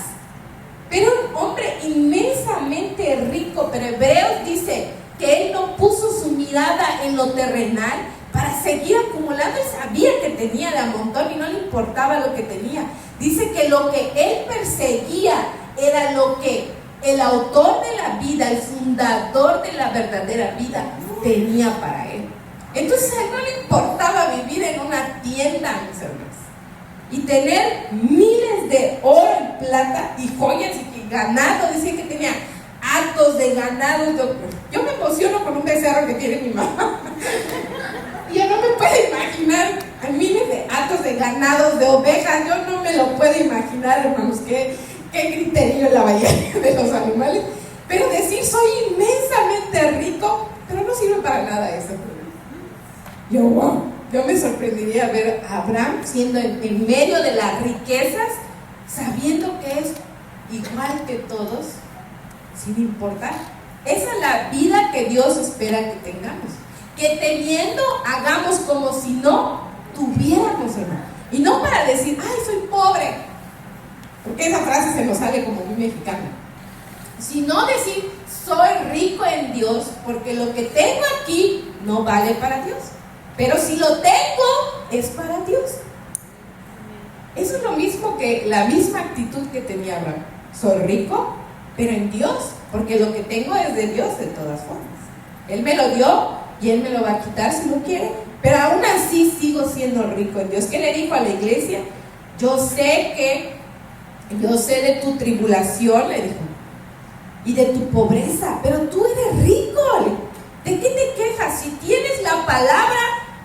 pero un hombre inmensamente rico. Pero Hebreos dice que él no puso su mirada en lo terrenal para seguir acumulando. Él sabía que tenía de a montón y no le importaba lo que tenía. Dice que lo que él perseguía era lo que el autor de la vida, el fundador de la verdadera vida, tenía para él. Entonces a él no le importaba vivir en una tienda, mis hermanos, y tener miles de oro y plata y joyas y ganado. Decía que tenía hatos de ganado. Yo me emociono con un becerro que tiene mi mamá. Y yo no me puedo imaginar a miles de hatos de ganados, de ovejas. Yo no me lo puedo imaginar, hermanos, qué criterio la bahía de los animales. Pero decir soy inmensamente rico, pero no sirve para nada eso. Yo me sorprendería ver a Abraham siendo en medio de las riquezas, sabiendo que es igual que todos, sin importar. Esa es la vida que Dios espera que tengamos. Que teniendo, hagamos como si no tuviéramos, hermano. Y no para decir, ay, soy pobre, porque esa frase se nos sale como muy mexicana. Sino decir, soy rico en Dios, porque lo que tengo aquí no vale para Dios. Pero si lo tengo, es para Dios. Eso es lo mismo que la misma actitud que tenía Abraham. Soy rico, pero en Dios, porque lo que tengo es de Dios de todas formas. Él me lo dio y Él me lo va a quitar si no quiere, pero aún así sigo siendo rico en Dios. ¿Qué le dijo a la iglesia? Yo sé de tu tribulación, le dijo, y de tu pobreza, pero tú eres rico. ¿De qué te quejas? Si tienes la palabra,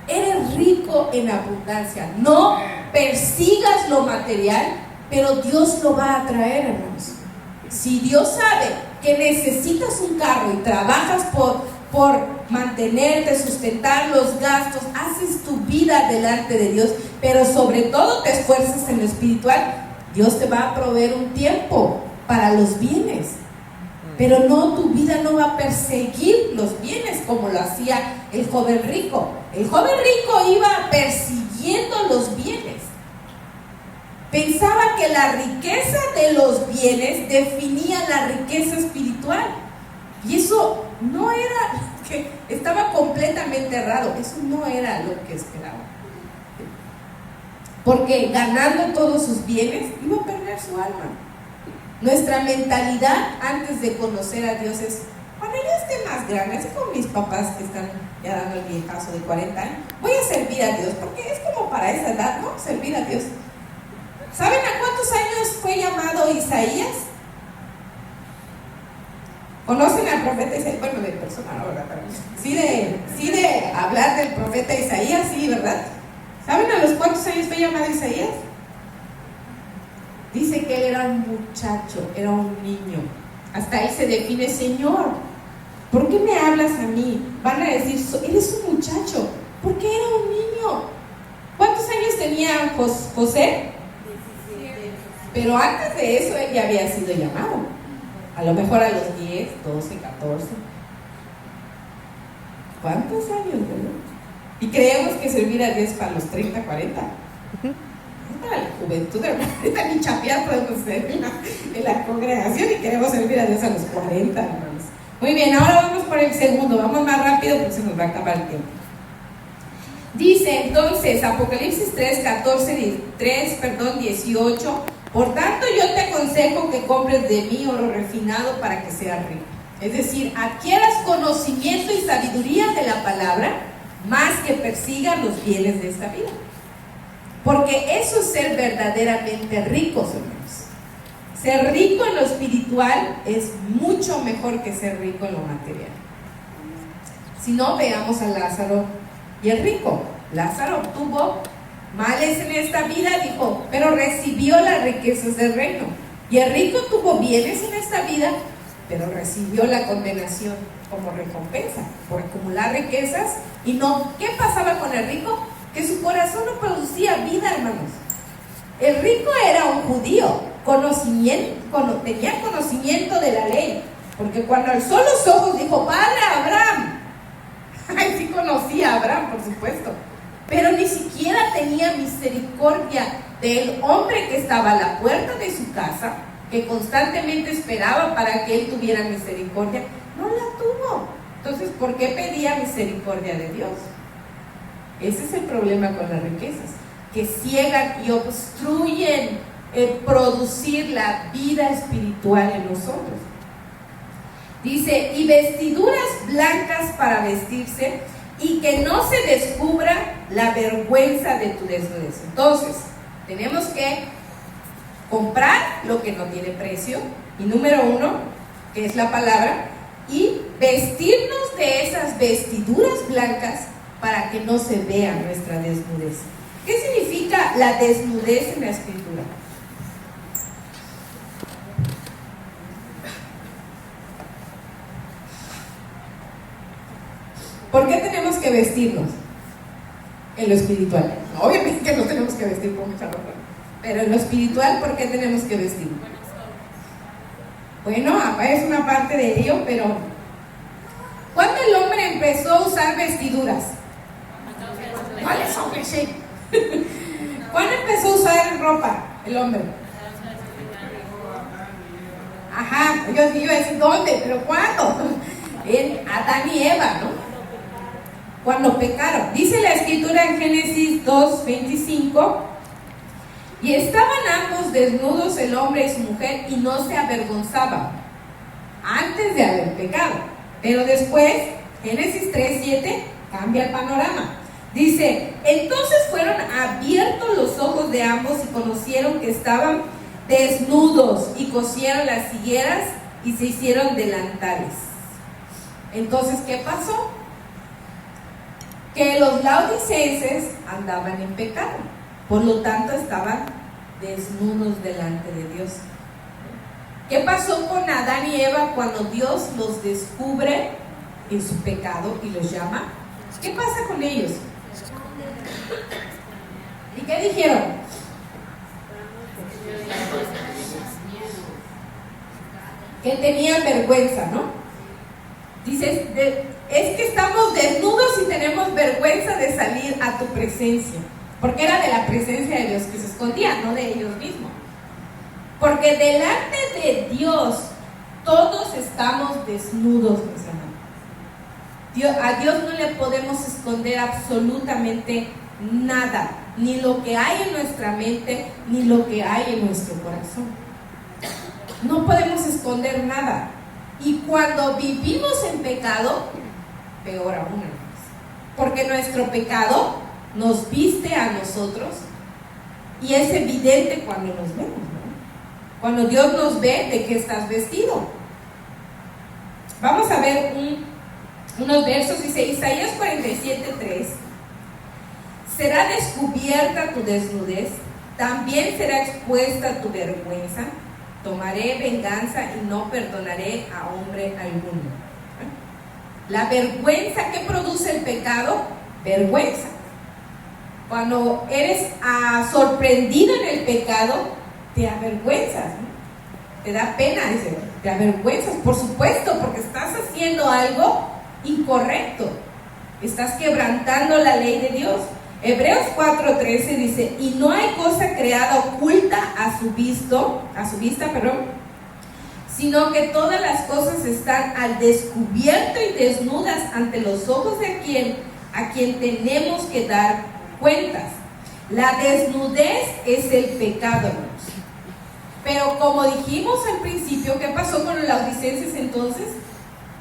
eres rico en abundancia. No persigas lo material, pero Dios lo va a traer, hermanos. Si Dios sabe que necesitas un carro y trabajas por mantenerte, sustentar los gastos, haces tu vida delante de Dios, pero sobre todo te esfuerzas en lo espiritual, Dios te va a proveer un tiempo para los bienes, pero no, tu vida no va a perseguir los bienes como lo hacía el joven rico. El joven rico iba persiguiendo los bienes. Pensaba que la riqueza de los bienes definía la riqueza espiritual. Y eso no era, que estaba completamente errado. Eso no era lo que esperaba. Porque ganando todos sus bienes, iba a perder su alma. Nuestra mentalidad antes de conocer a Dios es: cuando yo esté más grande, así como mis papás que están ya dando el viejazo de 40 años, voy a servir a Dios, porque es como para esa edad, ¿no? Servir a Dios. ¿Saben a cuántos años fue llamado Isaías? ¿Conocen al profeta Isaías? Bueno, de persona, no, ¿verdad? Pero sí de hablar del profeta Isaías, sí, ¿verdad? ¿Saben a los cuántos años fue llamado Isaías? Dice que él era un muchacho, era un niño. Hasta él se define: Señor, ¿por qué me hablas a mí? Van a decir: eres un muchacho. ¿Por qué era un niño? ¿Cuántos años tenía José? 17. Pero antes de eso él ya había sido llamado. A lo mejor a los 10, 12, 14. ¿Cuántos años, verdad? Y creemos que servir a Dios para los 30, 40. Para la juventud, ahorita ni chapear podemos ser en la congregación, y queremos servir a Dios a los 40, hermanos. Muy bien, ahora vamos por el segundo. Vamos más rápido porque se nos va a acabar el tiempo. Dice entonces Apocalipsis 18: por tanto yo te aconsejo que compres de mí oro refinado para que seas rico. Es decir, adquieras conocimiento y sabiduría de la palabra, más que persigas los bienes de esta vida. Porque eso es ser verdaderamente ricos, hermanos. Ser rico en lo espiritual es mucho mejor que ser rico en lo material. Si no, veamos a Lázaro y el rico. Lázaro obtuvo males en esta vida, dijo, pero recibió las riquezas del reino. Y el rico tuvo bienes en esta vida, pero recibió la condenación como recompensa por acumular riquezas. Y no, ¿qué pasaba con el rico? Que su corazón no producía vida, hermanos. El rico era un judío, tenía conocimiento de la ley, porque cuando alzó los ojos dijo: Padre Abraham. Ay, sí conocía a Abraham, por supuesto, pero ni siquiera tenía misericordia del hombre que estaba a la puerta de su casa, que constantemente esperaba para que él tuviera misericordia. No la tuvo. Entonces, ¿por qué pedía misericordia de Dios? Ese es el problema con las riquezas, que ciegan y obstruyen el producir la vida espiritual en nosotros. Dice: y vestiduras blancas para vestirse, y que no se descubra la vergüenza de tu desnudez. Entonces, tenemos que comprar lo que no tiene precio, y número 1, que es la palabra, y vestirnos de esas vestiduras blancas para que no se vea nuestra desnudez. ¿Qué significa la desnudez en la escritura? ¿Por qué tenemos que vestirnos? En lo espiritual. Obviamente no tenemos que vestir con mucha ropa, pero en lo espiritual, ¿por qué tenemos que vestirnos? Bueno, es una parte de ello, pero ¿cuándo el hombre empezó a usar vestiduras? ¿Cuáles hombres? Sí. ¿Cuándo empezó a usar ropa el hombre? Ajá, yo iba a decir ¿dónde? ¿Pero cuándo? En Adán y Eva, ¿no? Cuando pecaron. Dice la escritura en Génesis 2:25: y estaban ambos desnudos, el hombre y su mujer, y no se avergonzaban, antes de haber pecado. Pero después, Génesis 3:7, cambia el panorama. Dice: entonces fueron abiertos los ojos de ambos y conocieron que estaban desnudos, y cosieron las higueras y se hicieron delantales. Entonces, ¿qué pasó? Que los laodicenses andaban en pecado, por lo tanto estaban desnudos delante de Dios. ¿Qué pasó con Adán y Eva cuando Dios los descubre en su pecado y los llama? ¿Qué pasa con ellos? ¿Y qué dijeron? que tenían vergüenza, ¿no? Dices, es que estamos desnudos y tenemos vergüenza de salir a tu presencia, porque era de la presencia de Dios que se escondía, no de ellos mismos. Porque delante de Dios todos estamos desnudos, mis hermanos. A Dios no le podemos esconder absolutamente nada, ni lo que hay en nuestra mente, ni lo que hay en nuestro corazón. No podemos esconder nada. Y cuando vivimos en pecado, peor aún, hermanos, porque nuestro pecado nos viste a nosotros y es evidente cuando nos vemos, ¿no? Cuando Dios nos ve, ¿de qué estás vestido? Vamos a ver unos versos. Dice Isaías 47:3: será descubierta tu desnudez, también será expuesta tu vergüenza. Tomaré venganza y no perdonaré a hombre alguno. La vergüenza, ¿qué produce el pecado? Vergüenza. Cuando eres sorprendido en el pecado, te avergüenzas, ¿no? Te da pena, dice, te avergüenzas, por supuesto, porque estás haciendo algo incorrecto. Estás quebrantando la ley de Dios. Hebreos 4:13 dice: y no hay cosa creada oculta a su vista, sino que todas las cosas están al descubierto y desnudas ante los ojos de a quien tenemos que dar cuentas. La desnudez es el pecado, hermanos. Pero como dijimos al principio, ¿qué pasó con los laodicenses entonces?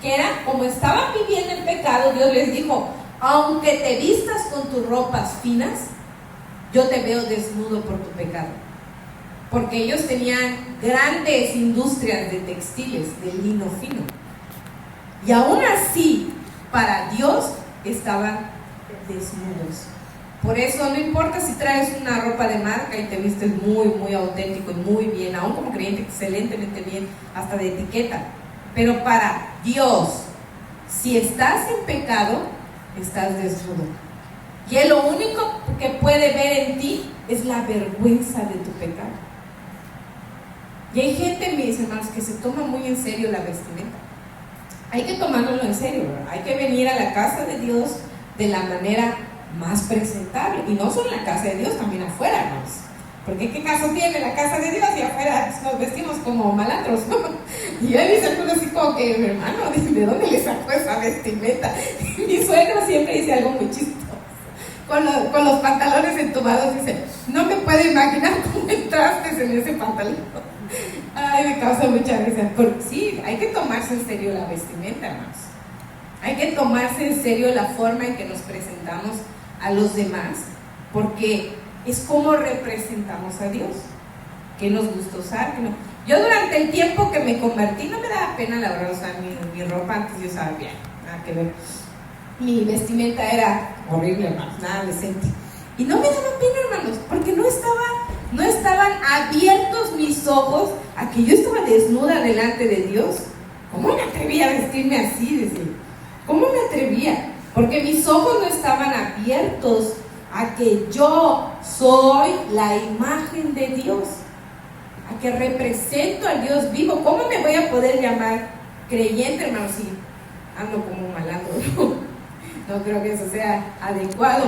Que era, como estaban viviendo en pecado, Dios les dijo: aunque te vistas con tus ropas finas, yo te veo desnudo por tu pecado. Porque ellos tenían grandes industrias de textiles, de lino fino. Y aún así, para Dios, estaban desnudos. Por eso no importa si traes una ropa de marca y te vistes muy, muy auténtico y muy bien, aún como creyente, excelentemente bien, hasta de etiqueta. Pero para Dios, si estás en pecado, estás desnudo. Y Él lo único que puede ver en ti es la vergüenza de tu pecado. Y hay gente, mis hermanos, que se toma muy en serio la vestimenta. Hay que tomárnoslo en serio, ¿verdad? Hay que venir a la casa de Dios de la manera más presentable. Y no solo en la casa de Dios, también afuera, hermanos. Porque ¿qué caso tiene la casa de Dios y afuera nos vestimos como malandros, ¿no? Y yo he visto algunos así como que, mi hermano, ¿de dónde le sacó esa vestimenta? Mi suegro siempre dice algo muy chistoso. Con los pantalones entubados, dice: no me puedo imaginar cómo entraste en ese pantalón. Ay, me causa mucha risa. Porque sí, hay que tomarse en serio la vestimenta, hermanos. Hay que tomarse en serio la forma en que nos presentamos a los demás, porque es como representamos a Dios. ¿Qué nos gusta usar? ¿Qué no? Yo durante el tiempo que me convertí no me daba pena, la verdad, usar mi ropa. Antes yo usaba bien, nada que ver. Mi vestimenta era horrible, hermanos, nada decente. Y no me daba pena, hermanos, porque no estaban abiertos mis ojos a que yo estaba desnuda delante de Dios. ¿Cómo me atrevía a vestirme así? Decir, ¿cómo me atrevía? Porque mis ojos no estaban abiertos a que yo soy la imagen de Dios, a que represento al Dios vivo. ¿Cómo me voy a poder llamar creyente, hermano, si ando como un malandro? No creo que eso sea adecuado.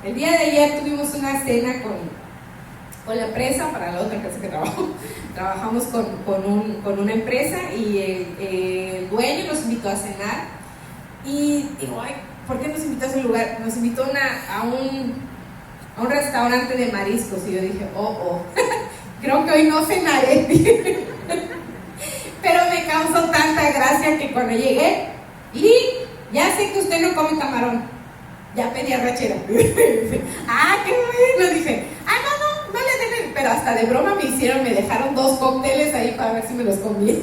El día de ayer tuvimos una cena con la empresa, para la otra empresa que trabajo. Trabajamos con una empresa y el dueño nos invitó a cenar. Y digo, ay, ¿por qué nos invitó a ese lugar? Nos invitó a un restaurante de mariscos. Y yo dije, creo que hoy no cenaré. Pero me causó tanta gracia que cuando llegué, y ya sé que usted no come camarón, ya pedí arrachera. Ah, qué bueno, dije, no le den, pero hasta de broma me dejaron 2 cócteles ahí para ver si me los comía.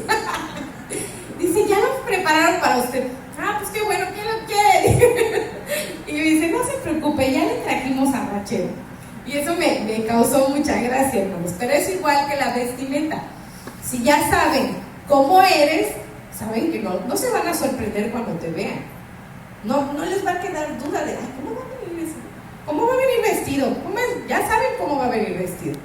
Dice, ya los prepararon para usted. Ah, pues qué bueno, ¿quién lo quiere? Y me dice, no se preocupe, ya le trajimos arrachero. Y eso me causó mucha gracia, hermanos. Pero es igual que la vestimenta. Si ya saben cómo eres, saben que no se van a sorprender cuando te vean. No les va a quedar duda de, ay, ¿cómo va a venir vestido? Ya saben cómo va a venir vestido.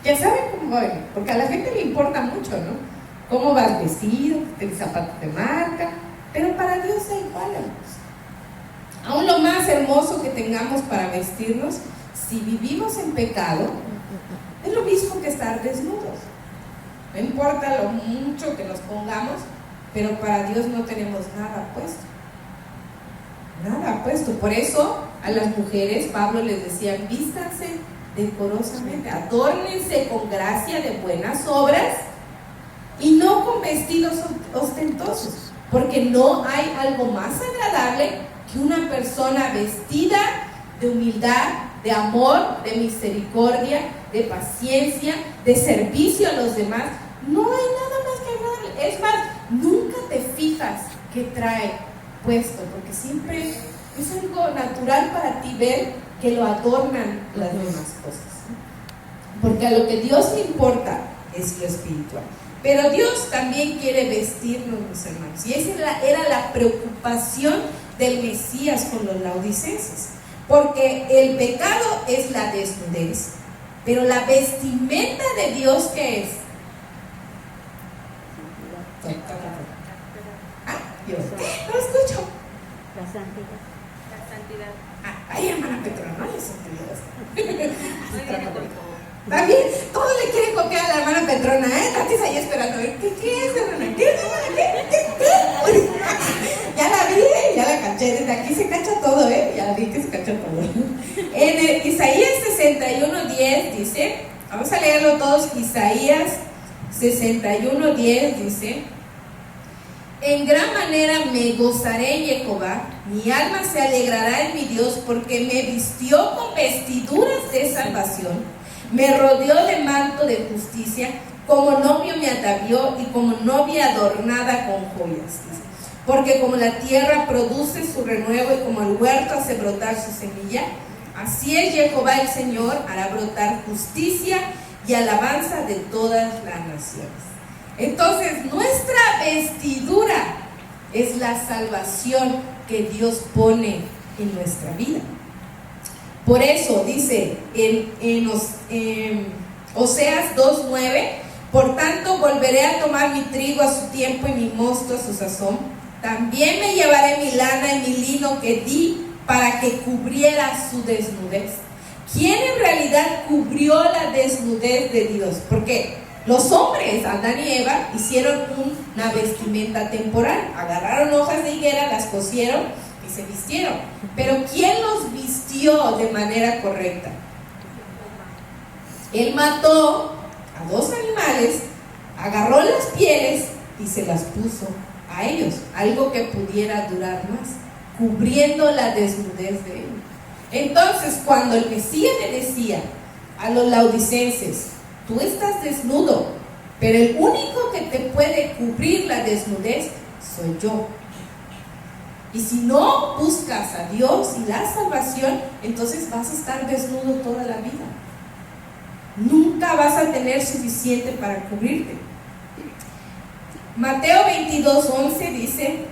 Ya saben cómo va a venir, porque a la gente le importa mucho, ¿no? cómo vas vestido, tienes zapatos de marca, pero para Dios da igual, hermanos. Aún lo más hermoso que tengamos para vestirnos, si vivimos en pecado, es lo mismo que estar desnudos. No importa lo mucho que nos pongamos, pero para Dios no tenemos nada puesto. Nada puesto. Por eso a las mujeres Pablo les decía: vístanse decorosamente, adórnense con gracia de buenas obras y no con vestidos ostentosos, porque no hay algo más agradable que una persona vestida de humildad, de amor, de misericordia, de paciencia, de servicio a los demás. No hay nada más que agradable. Es más, nunca te fijas qué trae puesto, porque siempre es algo natural para ti ver que lo adornan las demás cosas. Porque a lo que Dios le importa es lo espiritual. Pero Dios también quiere vestirnos, mis hermanos. Y esa era la preocupación del Mesías con los laodicenses. Porque el pecado es la desnudez, pero la vestimenta de Dios, ¿qué es? Dios. No lo escucho. La santidad. La santidad. Ay, hermana Petrona, no le santidad. Muy bien, También, todos le quieren copiar a la hermana Petrona, ¿eh? Estás ahí esperando a ver, ¿qué es, hermana? ¿Qué es, hermana? ¿Qué? Ya la vi, ya la caché, desde aquí se cacha todo, ¿eh? Ya vi que se cacha todo. En Isaías 61:10 dice, vamos a leerlo todos, Isaías 61:10 dice: en gran manera me gozaré en Jehová, mi alma se alegrará en mi Dios, porque me vistió con vestiduras de salvación, me rodeó de manto de justicia, como novio me atavió y como novia adornada con joyas. Porque como la tierra produce su renuevo y como el huerto hace brotar su semilla, así es Jehová el Señor, hará brotar justicia y alabanza de todas las naciones. Entonces, nuestra vestidura es la salvación que Dios pone en nuestra vida. Por eso dice en Oseas 2:9: por tanto volveré a tomar mi trigo a su tiempo y mi mosto a su sazón. También me llevaré mi lana y mi lino que di para que cubriera su desnudez. ¿Quién en realidad cubrió la desnudez de Dios? Porque los hombres, Adán y Eva, hicieron una vestimenta temporal. Agarraron hojas de higuera, las cosieron y se vistieron. Pero ¿quién los vistió de manera correcta? Él mató a 2 animales, agarró las pieles y se las puso a ellos, algo que pudiera durar más, cubriendo la desnudez de ellos. Entonces, cuando el Mesías le decía a los laodicenses: tú estás desnudo, pero el único que te puede cubrir la desnudez soy yo. Y si no buscas a Dios y la salvación, entonces vas a estar desnudo toda la vida. Nunca vas a tener suficiente para cubrirte. Mateo 22:11 dice: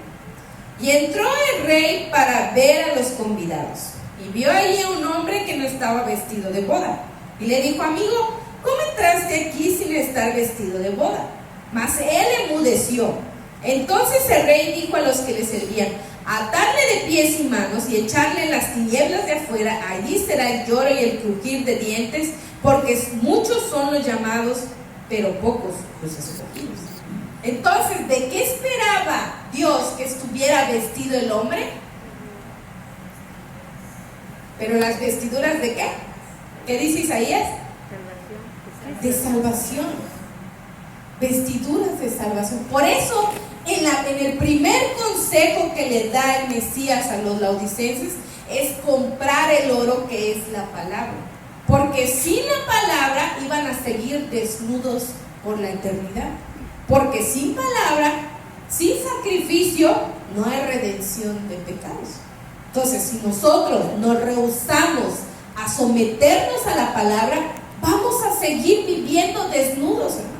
y entró el rey para ver a los convidados, y vio allí a un hombre que no estaba vestido de boda, y le dijo: amigo, ¿cómo entraste aquí sin estar vestido de boda? Mas él enmudeció. Entonces el rey dijo a los que le servían: atarle de pies y manos y echarle en las tinieblas de afuera, allí será el lloro y el crujir de dientes, porque muchos son los llamados, pero pocos los escogidos. Entonces, ¿de qué esperaba Dios que estuviera vestido el hombre? Pero las vestiduras ¿de qué? ¿Qué dice Isaías? De salvación. Vestiduras de salvación. Por eso, en el primer consejo que le da el Mesías a los laodicenses es comprar el oro, que es la palabra. Porque sin la palabra iban a seguir desnudos por la eternidad. Porque sin palabra, sin sacrificio, no hay redención de pecados. Entonces, si nosotros nos rehusamos a someternos a la palabra, vamos a seguir viviendo desnudos, hermanos.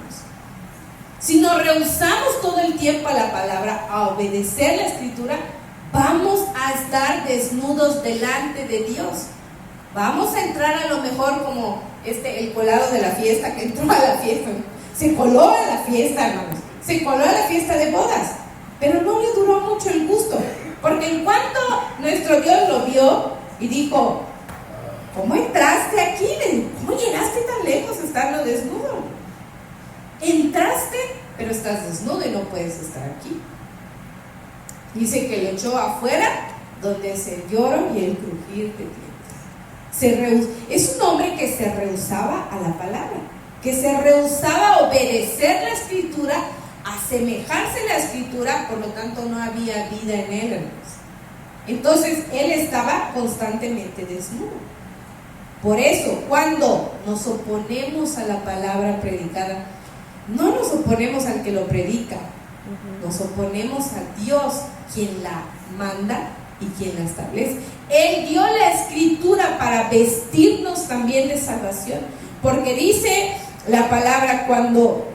Si nos rehusamos todo el tiempo a la palabra, a obedecer la escritura, vamos a estar desnudos delante de Dios. Vamos a entrar a lo mejor como el colado de la fiesta, que entró a la fiesta, se coló a la fiesta, hermanos, se coló a la fiesta de bodas, pero no le duró mucho el gusto, porque en cuanto nuestro Dios lo vio y dijo: ¿cómo entraste aquí? ¿Cómo llegaste tan lejos estando desnudo? Entraste, pero estás desnudo y no puedes estar aquí. Dice que lo echó afuera, donde es el lloro y el crujir de dientes. Es un hombre que se rehusaba a la palabra, que se rehusaba a obedecer la escritura, a asemejarse a la escritura, por lo tanto no había vida en él, hermanos. Entonces él estaba constantemente desnudo. Por eso, cuando nos oponemos a la palabra predicada, no nos oponemos al que lo predica, nos oponemos a Dios, quien la manda y quien la establece. Él dio la escritura para vestirnos también de salvación, porque dice la palabra, cuando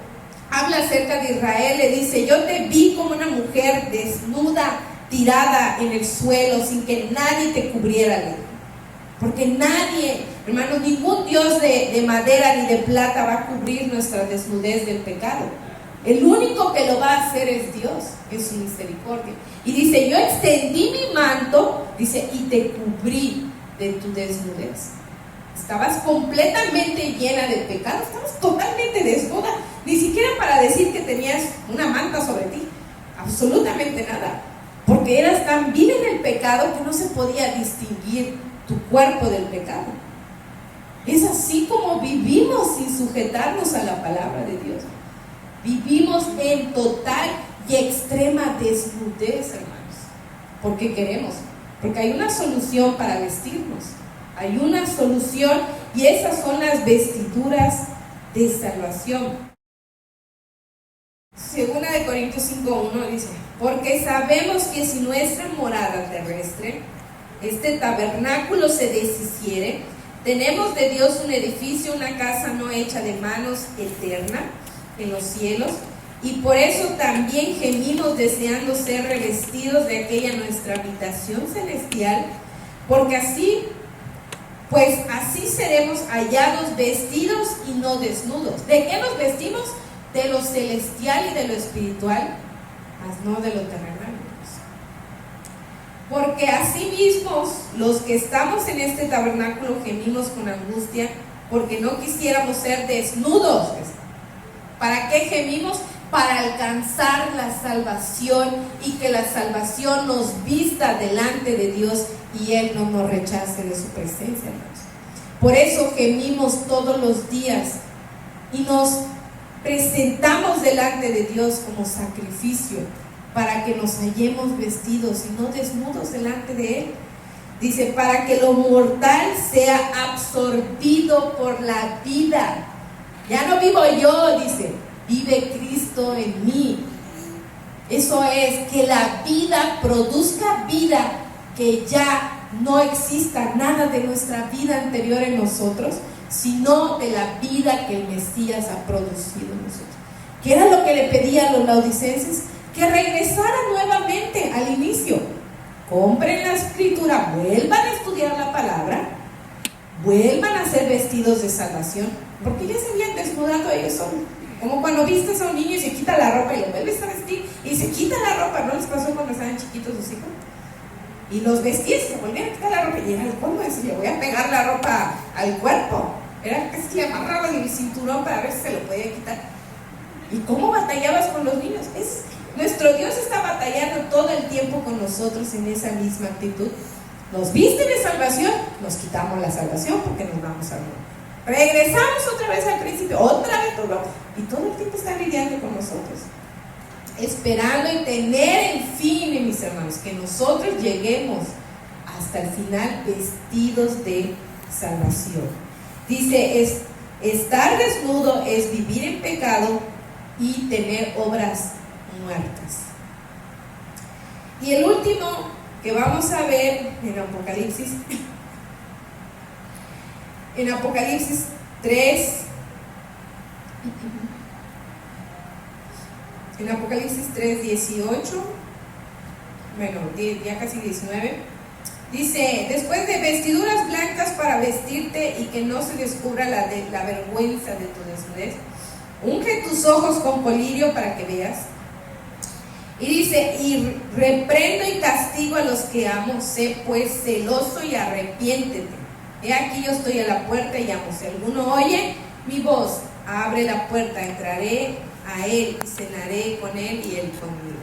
habla acerca de Israel, le dice: yo te vi como una mujer desnuda, tirada en el suelo, sin que nadie te cubriera. Porque nadie, hermanos, ningún Dios de madera ni de plata va a cubrir nuestra desnudez del pecado. El único que lo va a hacer es Dios, en su misericordia. Y dice: yo extendí mi manto, dice, y te cubrí de tu desnudez. Estabas completamente llena de pecado, estabas totalmente desnuda, ni siquiera para decir que tenías una manta sobre ti, absolutamente nada, porque eras tan vil en el pecado que no se podía distinguir tu cuerpo del pecado. Es así como vivimos sin sujetarnos a la palabra de Dios. Vivimos en total y extrema desnudez, hermanos. ¿Por qué queremos? Porque hay una solución para vestirnos. Hay una solución, y esas son las vestiduras de salvación. Segunda de Corintios 5:1 dice: porque sabemos que si nuestra morada terrestre, este tabernáculo, se deshiciere, tenemos de Dios un edificio, una casa no hecha de manos, eterna en los cielos, y por eso también gemimos deseando ser revestidos de aquella nuestra habitación celestial, porque así seremos hallados vestidos y no desnudos. ¿De qué nos vestimos? De lo celestial y de lo espiritual, mas no de lo terrenal. Porque así mismos los que estamos en este tabernáculo gemimos con angustia, porque no quisiéramos ser desnudos. ¿Para qué gemimos? Para alcanzar la salvación, y que la salvación nos vista delante de Dios y Él no nos rechace de su presencia, hermanos. Por eso gemimos todos los días y nos presentamos delante de Dios como sacrificio, para que nos hallemos vestidos y no desnudos delante de Él. Dice: para que lo mortal sea absorbido por la vida. Ya no vivo yo, dice, vive Cristo en mí. Eso es, que la vida produzca vida, que ya no exista nada de nuestra vida anterior en nosotros, sino de la vida que el Mesías ha producido en nosotros. ¿Qué era lo que le pedía a los laodicenses? Que regresara nuevamente al inicio. Compren la escritura, vuelvan a estudiar la palabra, vuelvan a ser vestidos de salvación, porque ya se habían desnudado ellos solos. Como cuando vistes a un niño y se quita la ropa y lo vuelves a vestir y se quita la ropa. ¿No les pasó cuando estaban chiquitos sus hijos? Y los vestías y se volvían a quitar la ropa, y era el colmo, decir: le voy a pegar la ropa al cuerpo. Era casi que amarraba el cinturón para ver si se lo podía quitar. ¿Y cómo batallabas con los niños? Nuestro Dios está batallando todo el tiempo con nosotros en esa misma actitud. Nos viste de salvación, nos quitamos la salvación porque nos vamos a morir. Regresamos otra vez al principio, otra vez todo, y todo el tiempo está lidiando con nosotros, esperando y tener el fin, mis hermanos, que nosotros lleguemos hasta el final vestidos de salvación. Dice: estar desnudo es vivir en pecado y tener obras muertas. Y el último que vamos a ver en Apocalipsis 3, en Apocalipsis 3:18, bueno, ya casi 19, dice: después de vestiduras blancas para vestirte y que no se descubra la vergüenza de tu desnudez, unge tus ojos con colirio para que veas. Y dice, y reprendo y castigo a los que amo, sé pues celoso y arrepiéntete. He aquí yo estoy a la puerta y llamo. Si alguno oye mi voz, abre la puerta, entraré a él y cenaré con él y él conmigo.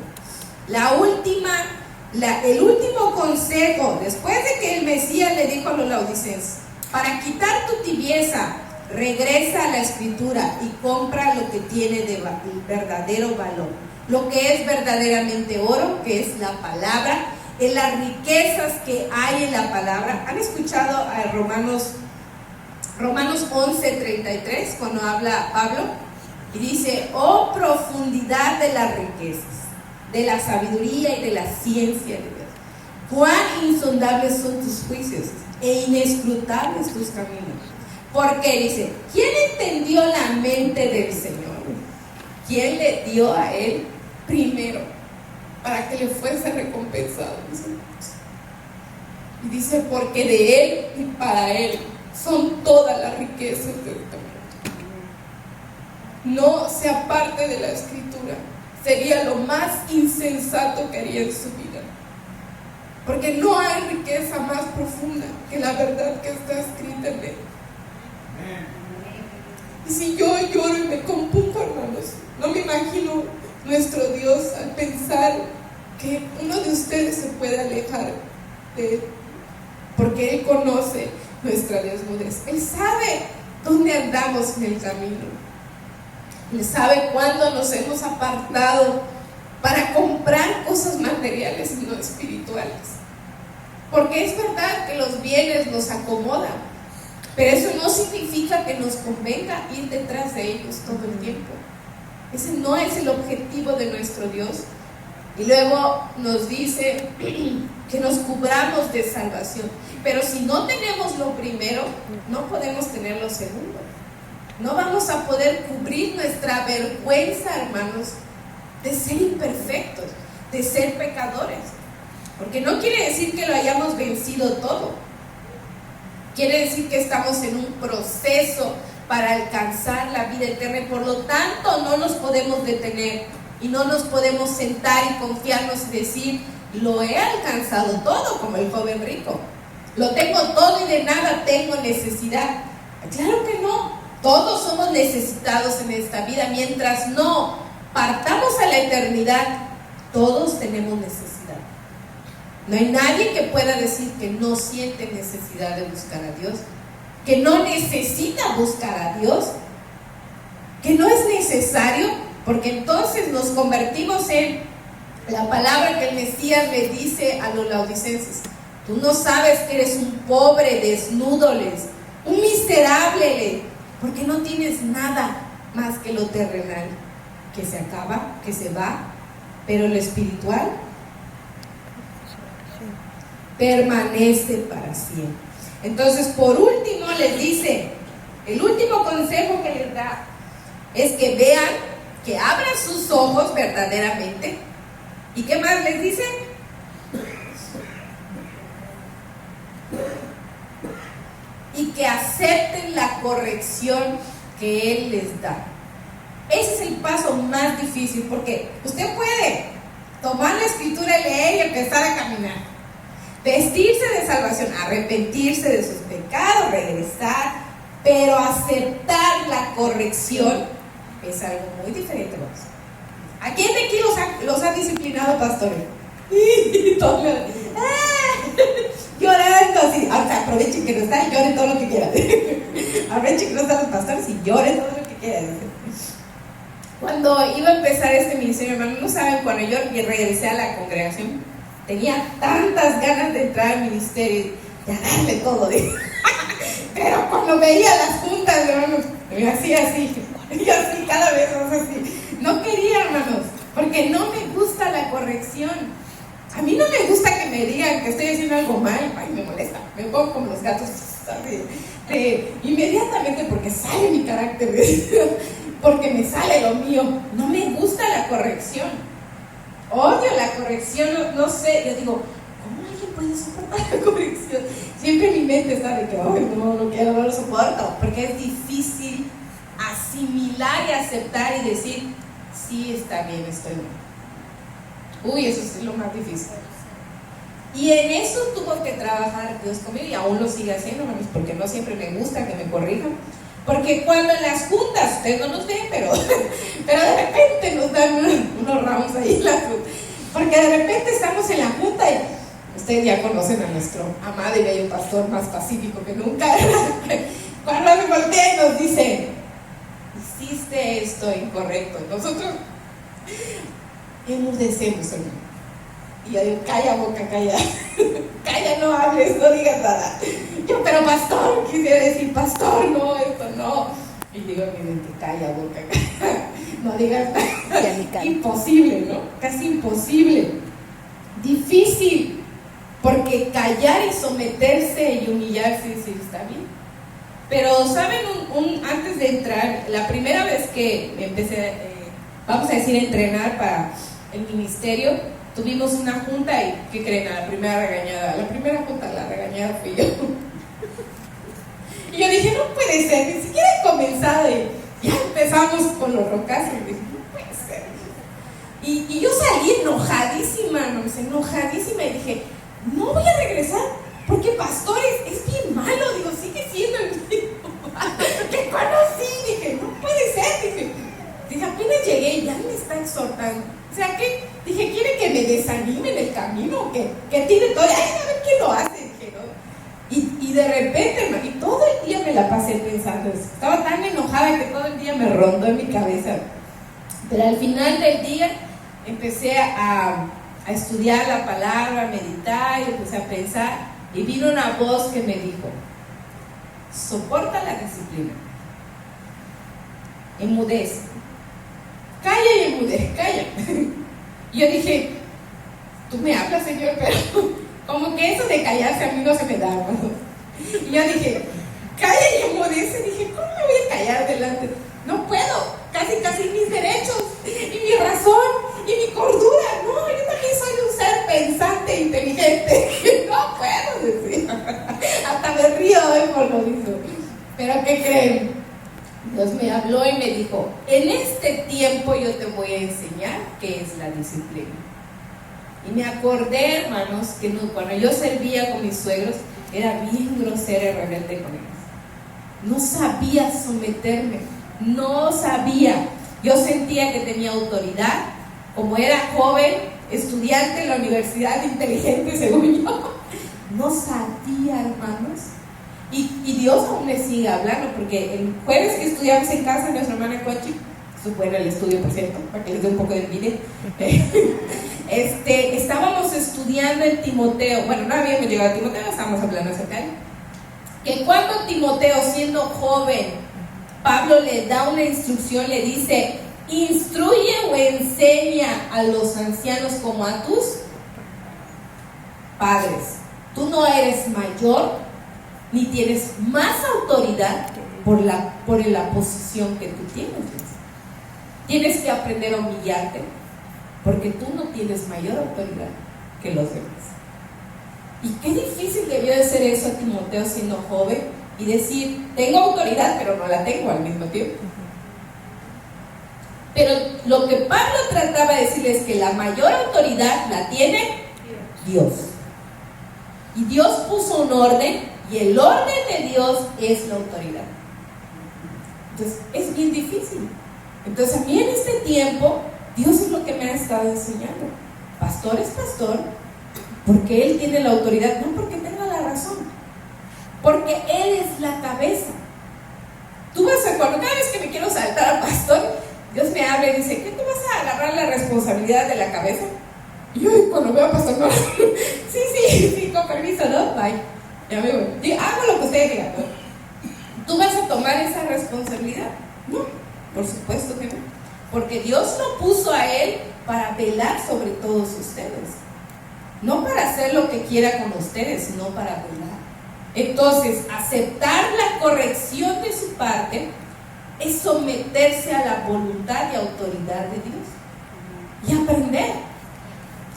El último consejo, después de que el Mesías le dijo a los laodicenses, para quitar tu tibieza, regresa a la Escritura y compra lo que tiene de verdadero valor, lo que es verdaderamente oro, que es la palabra, en las riquezas que hay en la palabra. ¿Han escuchado a Romanos 11:33 cuando habla Pablo? Y dice, oh profundidad de las riquezas, de la sabiduría y de la ciencia de Dios. Cuán insondables son tus juicios e inescrutables tus caminos. Porque dice, ¿quién entendió la mente del Señor? ¿Quién le dio a él primero para que le fuese recompensado? Y dice, porque de él y para él son todas las riquezas del mundo. No se aparte de la Escritura. Sería lo más insensato que haría en su vida. Porque no hay riqueza más profunda que la verdad que está escrita en él. Y si yo lloro y me compungo, hermanos, no me imagino nuestro Dios al pensar que uno de ustedes se puede alejar de él. Porque él conoce nuestra desnudez. Él sabe dónde andamos en el camino. Él sabe cuándo nos hemos apartado para comprar cosas materiales y no espirituales. Porque es verdad que los bienes nos acomodan, pero eso no significa que nos convenga ir detrás de ellos todo el tiempo. Ese no es el objetivo de nuestro Dios. Y luego nos dice que nos cubramos de salvación. Pero si no tenemos lo primero, no podemos tener lo segundo. No vamos a poder cubrir nuestra vergüenza, hermanos, de ser imperfectos, de ser pecadores. Porque no quiere decir que lo hayamos vencido todo. Quiere decir que estamos en un proceso para alcanzar la vida eterna y por lo tanto no nos podemos detener y no nos podemos sentar y confiarnos y decir, lo he alcanzado todo, como el joven rico. Lo tengo todo y de nada tengo necesidad. Claro que no. Todos somos necesitados en esta vida. Mientras no partamos a la eternidad, todos tenemos necesidad. No hay nadie que pueda decir que no siente necesidad de buscar a Dios, que no necesita buscar a Dios, que no es necesario, porque entonces nos convertimos en la palabra que el Mesías le dice a los laodicenses. Tú no sabes que eres un pobre, desnudo, un miserable, porque no tienes nada más que lo terrenal, que se acaba, que se va, pero lo espiritual permanece para siempre. Entonces, por último, les dice, el último consejo que les da es que vean, que abran sus ojos verdaderamente. ¿Y qué más les dice? Y que acepten la corrección que Él les da. Ese es el paso más difícil, porque usted puede tomar la Escritura y leer y empezar a caminar, vestirse de salvación, arrepentirse de sus pecados, regresar, pero aceptar la corrección es algo muy diferente. ¿A quién de aquí los ha disciplinado, pastores? Llorando así, o sea, aprovechen que no están, lloren todo lo que quieran. Aprovechen que no están los pastores y lloren todo lo que quieran. Cuando iba a empezar este ministerio, hermano, no saben, cuando yo regresé a la congregación, tenía tantas ganas de entrar al ministerio y a darle todo. Pero cuando veía las juntas, hermanos, me hacía así, y así cada vez más así. No quería, hermanos, porque no me gusta la corrección. A mí no me gusta que me digan que estoy haciendo algo mal. Ay, me molesta, me pongo como los gatos, ¿sabes? Inmediatamente, porque sale mi carácter, porque me sale lo mío. No me gusta la corrección, odio la corrección, no sé. Yo digo, ¿cómo alguien puede soportar la corrección? Siempre mi mente está de que, ay, no quiero, no lo soporto, porque es difícil asimilar y aceptar y decir, sí, está bien, estoy mal. Uy, eso es lo más difícil. Y en eso tuvo que trabajar Dios conmigo, y aún lo sigue haciendo, hermanos, porque no siempre me gusta que me corrijan. Porque cuando en las juntas, ustedes no nos ven, pero de repente nos dan unos ramos ahí en la junta. Porque de repente estamos en la junta y ustedes ya conocen a nuestro amado y bello pastor más pacífico que nunca. Cuando me voltea y nos dice, hiciste esto incorrecto, nosotros enmudecemos, hermano. Y yo digo, calla boca, calla. Calla, no hables, no digas nada. Yo, pero pastor, quisiera decir, pastor, no, esto no. Y digo a mi mente, calla boca, calla. No digas nada. Imposible, ¿no? Casi imposible. Difícil. Porque callar y someterse y humillarse y decir, está bien. Pero, ¿saben? Antes de entrar, la primera vez que empecé, vamos a decir, a entrenar para el ministerio, tuvimos una junta y, ¿qué creen? A la primera junta, la regañada fui yo. Y yo dije, no puede ser, ni siquiera he comenzado y ya empezamos con los rocazos. Y dije, no puede ser. Y yo salí enojadísima, enojadísima, y dije, no voy a regresar, porque pastor es bien malo, digo, sigue siendo el mismo que conocí. Dije, no puede ser, dije, apenas llegué y ya me está exhortando. O sea, ¿qué? Dije, ¿quiere que me desanime en el camino? Que tire todo. Ay, a ver quién lo hace. Dije, ¿no? Y de repente, y todo el día me la pasé pensando eso. Estaba tan enojada que todo el día me rondó en mi cabeza. Pero al final del día empecé a estudiar la palabra, a meditar, y empecé a pensar. Y vino una voz que me dijo, soporta la disciplina. Enmudece. Calla y enmudece, calla. Y yo dije, tú me hablas, Señor, pero como que eso de callarse a mí no se me da, ¿no? Y yo dije, calla y enmudece. Dije, ¿cómo me voy a callar delante? No puedo, casi mis derechos, y mi razón, y mi cordura. No, yo también soy un ser pensante e inteligente. No puedo decir. Hasta me río hoy por lo mismo. Pero ¿qué creen? Dios me habló y me dijo, en este tiempo yo te voy a enseñar qué es la disciplina. Y me acordé, hermanos, que cuando yo servía con mis suegros, era bien grosera y rebelde con ellos. No sabía someterme, no sabía. Yo sentía que tenía autoridad, como era joven, estudiante en la universidad, inteligente según yo. No sabía, hermanos. Y Dios aún me sigue hablando, porque el jueves que estudiamos en casa, nuestra hermana Cochi, eso fue en el estudio, por cierto, para que les dé un poco de envidia. Estábamos estudiando en Timoteo, bueno, no habíamos llegado a Timoteo, estábamos hablando acerca de él. Que cuando Timoteo, siendo joven, Pablo le da una instrucción, le dice, instruye o enseña a los ancianos como a tus padres. Tú no eres mayor ni tienes más autoridad por la posición que tú tienes. Tienes que aprender a humillarte, porque tú no tienes mayor autoridad que los demás. Y qué difícil debió de ser eso a Timoteo siendo joven, y decir, tengo autoridad, pero no la tengo al mismo tiempo. Pero lo que Pablo trataba de decirles es que la mayor autoridad la tiene Dios. Y Dios puso un orden, y el orden de Dios es la autoridad. Entonces es bien difícil. Entonces a mí en este tiempo Dios es lo que me ha estado enseñando. Pastor es pastor porque Él tiene la autoridad, no porque tenga la razón, porque Él es la cabeza. Tú vas a, cada vez que me quiero saltar al pastor, Dios me habla y dice, ¿qué tú vas a agarrar la responsabilidad de la cabeza? Y yo cuando veo a pastor, no, sí, con permiso, ¿no? Bye. Ya me voy. Hago lo que ustedes digan, ¿no? ¿Tú vas a tomar esa responsabilidad? No, por supuesto que no. Porque Dios lo puso a Él para velar sobre todos ustedes. No para hacer lo que quiera con ustedes, sino para velar. Entonces, aceptar la corrección de su parte es someterse a la voluntad y autoridad de Dios. Y aprender.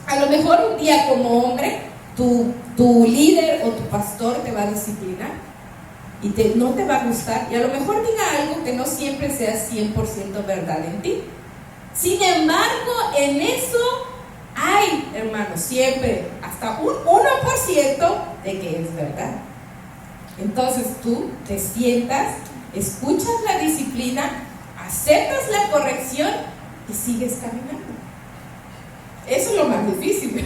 A lo mejor un día como hombre, tu líder o tu pastor te va a disciplinar. y no te va a gustar, y a lo mejor diga algo que no siempre sea 100% verdad en ti. Sin embargo, en eso hay, hermanos, siempre hasta un 1% de que es verdad. Entonces tú te sientas, escuchas la disciplina, aceptas la corrección y sigues caminando. Eso es lo más difícil.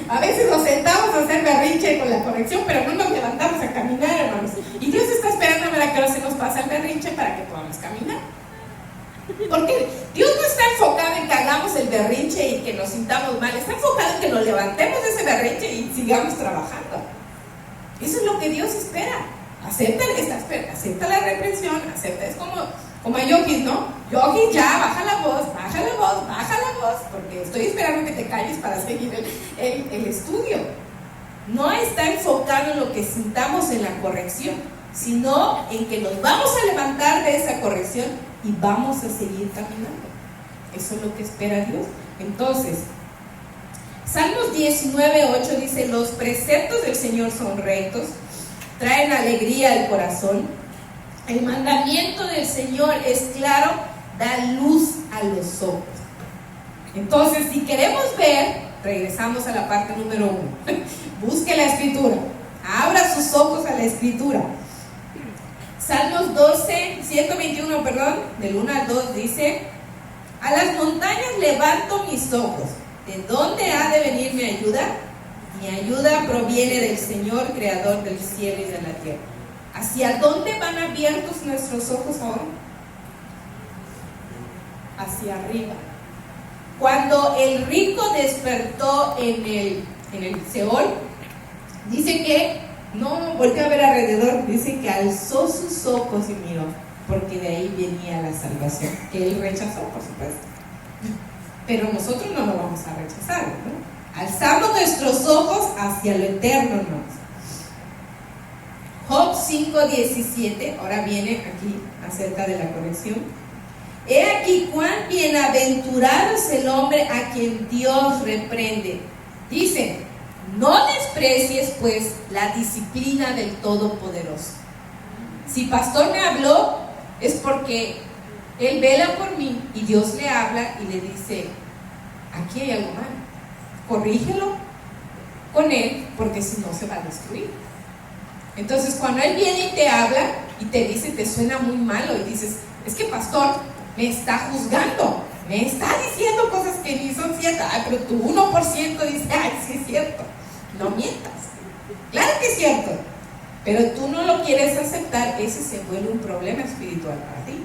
A veces nos sentamos a hacer berrinche con la corrección, pero no nos levantamos a caminar, hermanos. Y Dios está esperando a ver a qué hora se nos pasa el berrinche para que podamos caminar. Porque Dios no está enfocado en que hagamos el berrinche y que nos sintamos mal. Está enfocado en que nos levantemos de ese berrinche y sigamos trabajando. Eso es lo que Dios espera. Acepta la reprensión, acepta. Es como a Yogis, ¿no? Yogis, ya, baja la voz, porque estoy esperando que te calles para seguir el estudio. No está enfocado en lo que sintamos en la corrección, sino en que nos vamos a levantar de esa corrección y vamos a seguir caminando. Eso es lo que espera Dios. Entonces, Salmos 19:8 dice: los preceptos del Señor son rectos, traen alegría al corazón. El mandamiento del Señor es claro, da luz a los ojos. Entonces, si queremos ver, regresamos a la parte número 1. Busque la escritura, abra sus ojos a la escritura. Salmos 121, del 1 al 2 dice: a las montañas levanto mis ojos, ¿de dónde ha de venir mi ayuda? Mi ayuda proviene del Señor, creador del cielo y de la tierra. ¿Hacia dónde van abiertos nuestros ojos ahora? Hacia arriba. Cuando el rico despertó en el Seol, dice que no volteó a ver alrededor, dice que alzó sus ojos y miró, porque de ahí venía la salvación, que él rechazó, por supuesto. Pero nosotros no lo vamos a rechazar, ¿no? Alzamos nuestros ojos hacia lo eterno, ¿no? Job 5:17, ahora viene aquí acerca de la corrección. He aquí cuán bienaventurado es el hombre a quien Dios reprende. Dice: no desprecies pues la disciplina del Todopoderoso. Si pastor me habló, es porque él vela por mí y Dios le habla y le dice: aquí hay algo mal, corrígelo con él, porque si no se va a destruir. Entonces, cuando él viene y te habla y te dice, te suena muy malo y dices: es que pastor me está juzgando, me está diciendo cosas que ni son ciertas. Ay, pero tu 1% dice: ay, sí es cierto. No mientas. Claro que es cierto, pero tú no lo quieres aceptar. Ese se vuelve un problema espiritual para ti.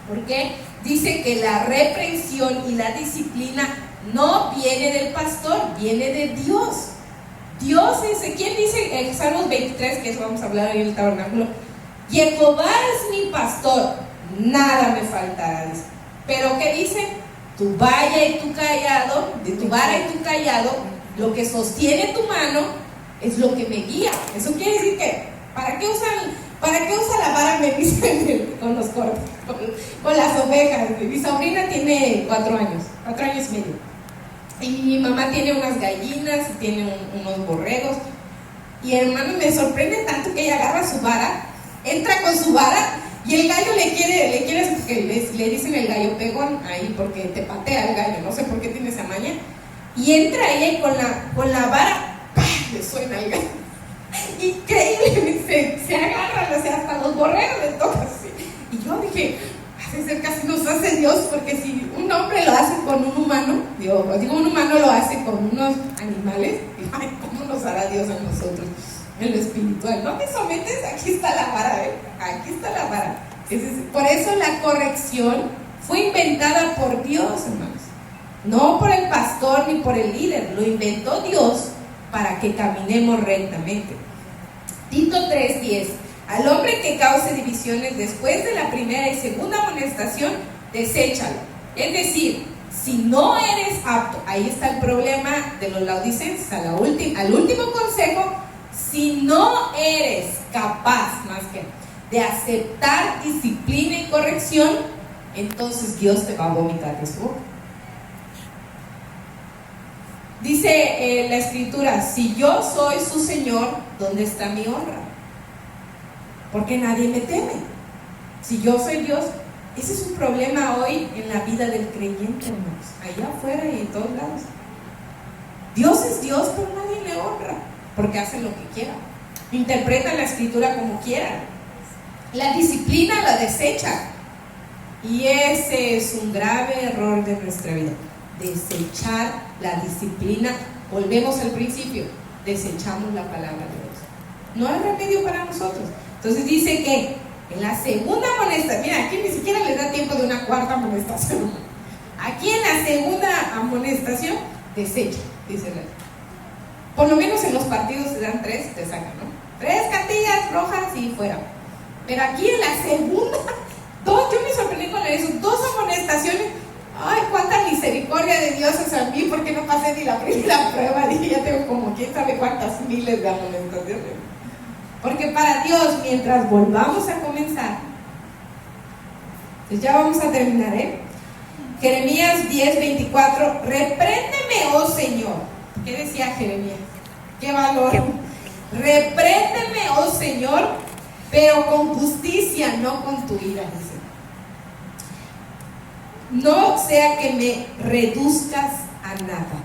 Porque dice que la reprensión y la disciplina no viene del pastor, viene de Dios. Dios es, ¿quién dice en Salmos 23, que eso vamos a hablar hoy en el tabernáculo? Jehová es mi pastor, nada me faltará. Pero ¿qué dice? Tu vara y tu callado, de tu vara y tu callado, lo que sostiene tu mano es lo que me guía. Eso quiere decir que, ¿para qué usa la vara? Me dicen con los cortes, con las ovejas. Mi sobrina tiene 4 años y medio. Y mi mamá tiene unas gallinas y tiene unos borregos. Y hermano, me sorprende tanto que ella agarra su vara, entra con su vara y el gallo le dicen el gallo pegón ahí porque te patea el gallo, no sé por qué tiene esa maña. Y entra ella y con la vara, ¡pah!, le suena el gallo. Increíble, se agarran, o sea, hasta los borregos les toca así. Y yo dije, hace ser casi nos hace Dios, porque si un hombre lo hace con un humano, un humano lo hace con unos animales, ay, ¿cómo nos hará Dios a nosotros en lo espiritual? ¿No te sometes? Aquí está la vara, aquí está la vara. Por eso la corrección fue inventada por Dios, hermanos. No por el pastor ni por el líder, lo inventó Dios para que caminemos rectamente. Tito 3:10: al hombre que cause divisiones después de la primera y segunda amonestación, deséchalo. Es decir, si no eres apto, ahí está el problema de los laodicenses, al último consejo: si no eres capaz más que de aceptar disciplina y corrección, entonces Dios te va a vomitar de su boca. Dice la escritura: si yo soy su Señor, ¿dónde está mi honra? porque nadie me teme. Si yo soy Dios, ese es un problema hoy en la vida del creyente, hermanos, allá afuera y en todos lados. Dios es Dios, pero nadie le honra, porque hace lo que quiera, interpreta la escritura como quiera, la disciplina la desecha, y ese es un grave error de nuestra vida, desechar la disciplina. Volvemos al principio, desechamos la palabra de Dios, no hay remedio para nosotros. Entonces dice que en la segunda amonestación, mira, aquí ni siquiera les da tiempo de una cuarta amonestación, aquí en la segunda amonestación desecha, dice la ley. Por lo menos en los partidos te dan 3, te sacan, ¿no? 3 cartillas rojas y fuera. Pero aquí en la segunda, 2, yo me sorprendí con eso, 2 amonestaciones. Ay, cuánta misericordia de Dios es a mí, porque no pasé ni la primera prueba. Dije, ya tengo como quién sabe cuántas miles de amonestaciones. Porque para Dios, mientras volvamos a comenzar, pues ya vamos a terminar, Jeremías 10:24, repréndeme, oh Señor. ¿Qué decía Jeremías? ¡Qué valor! Repréndeme, oh Señor, pero con justicia, no con tu ira, dice. No sea que me reduzcas a nada.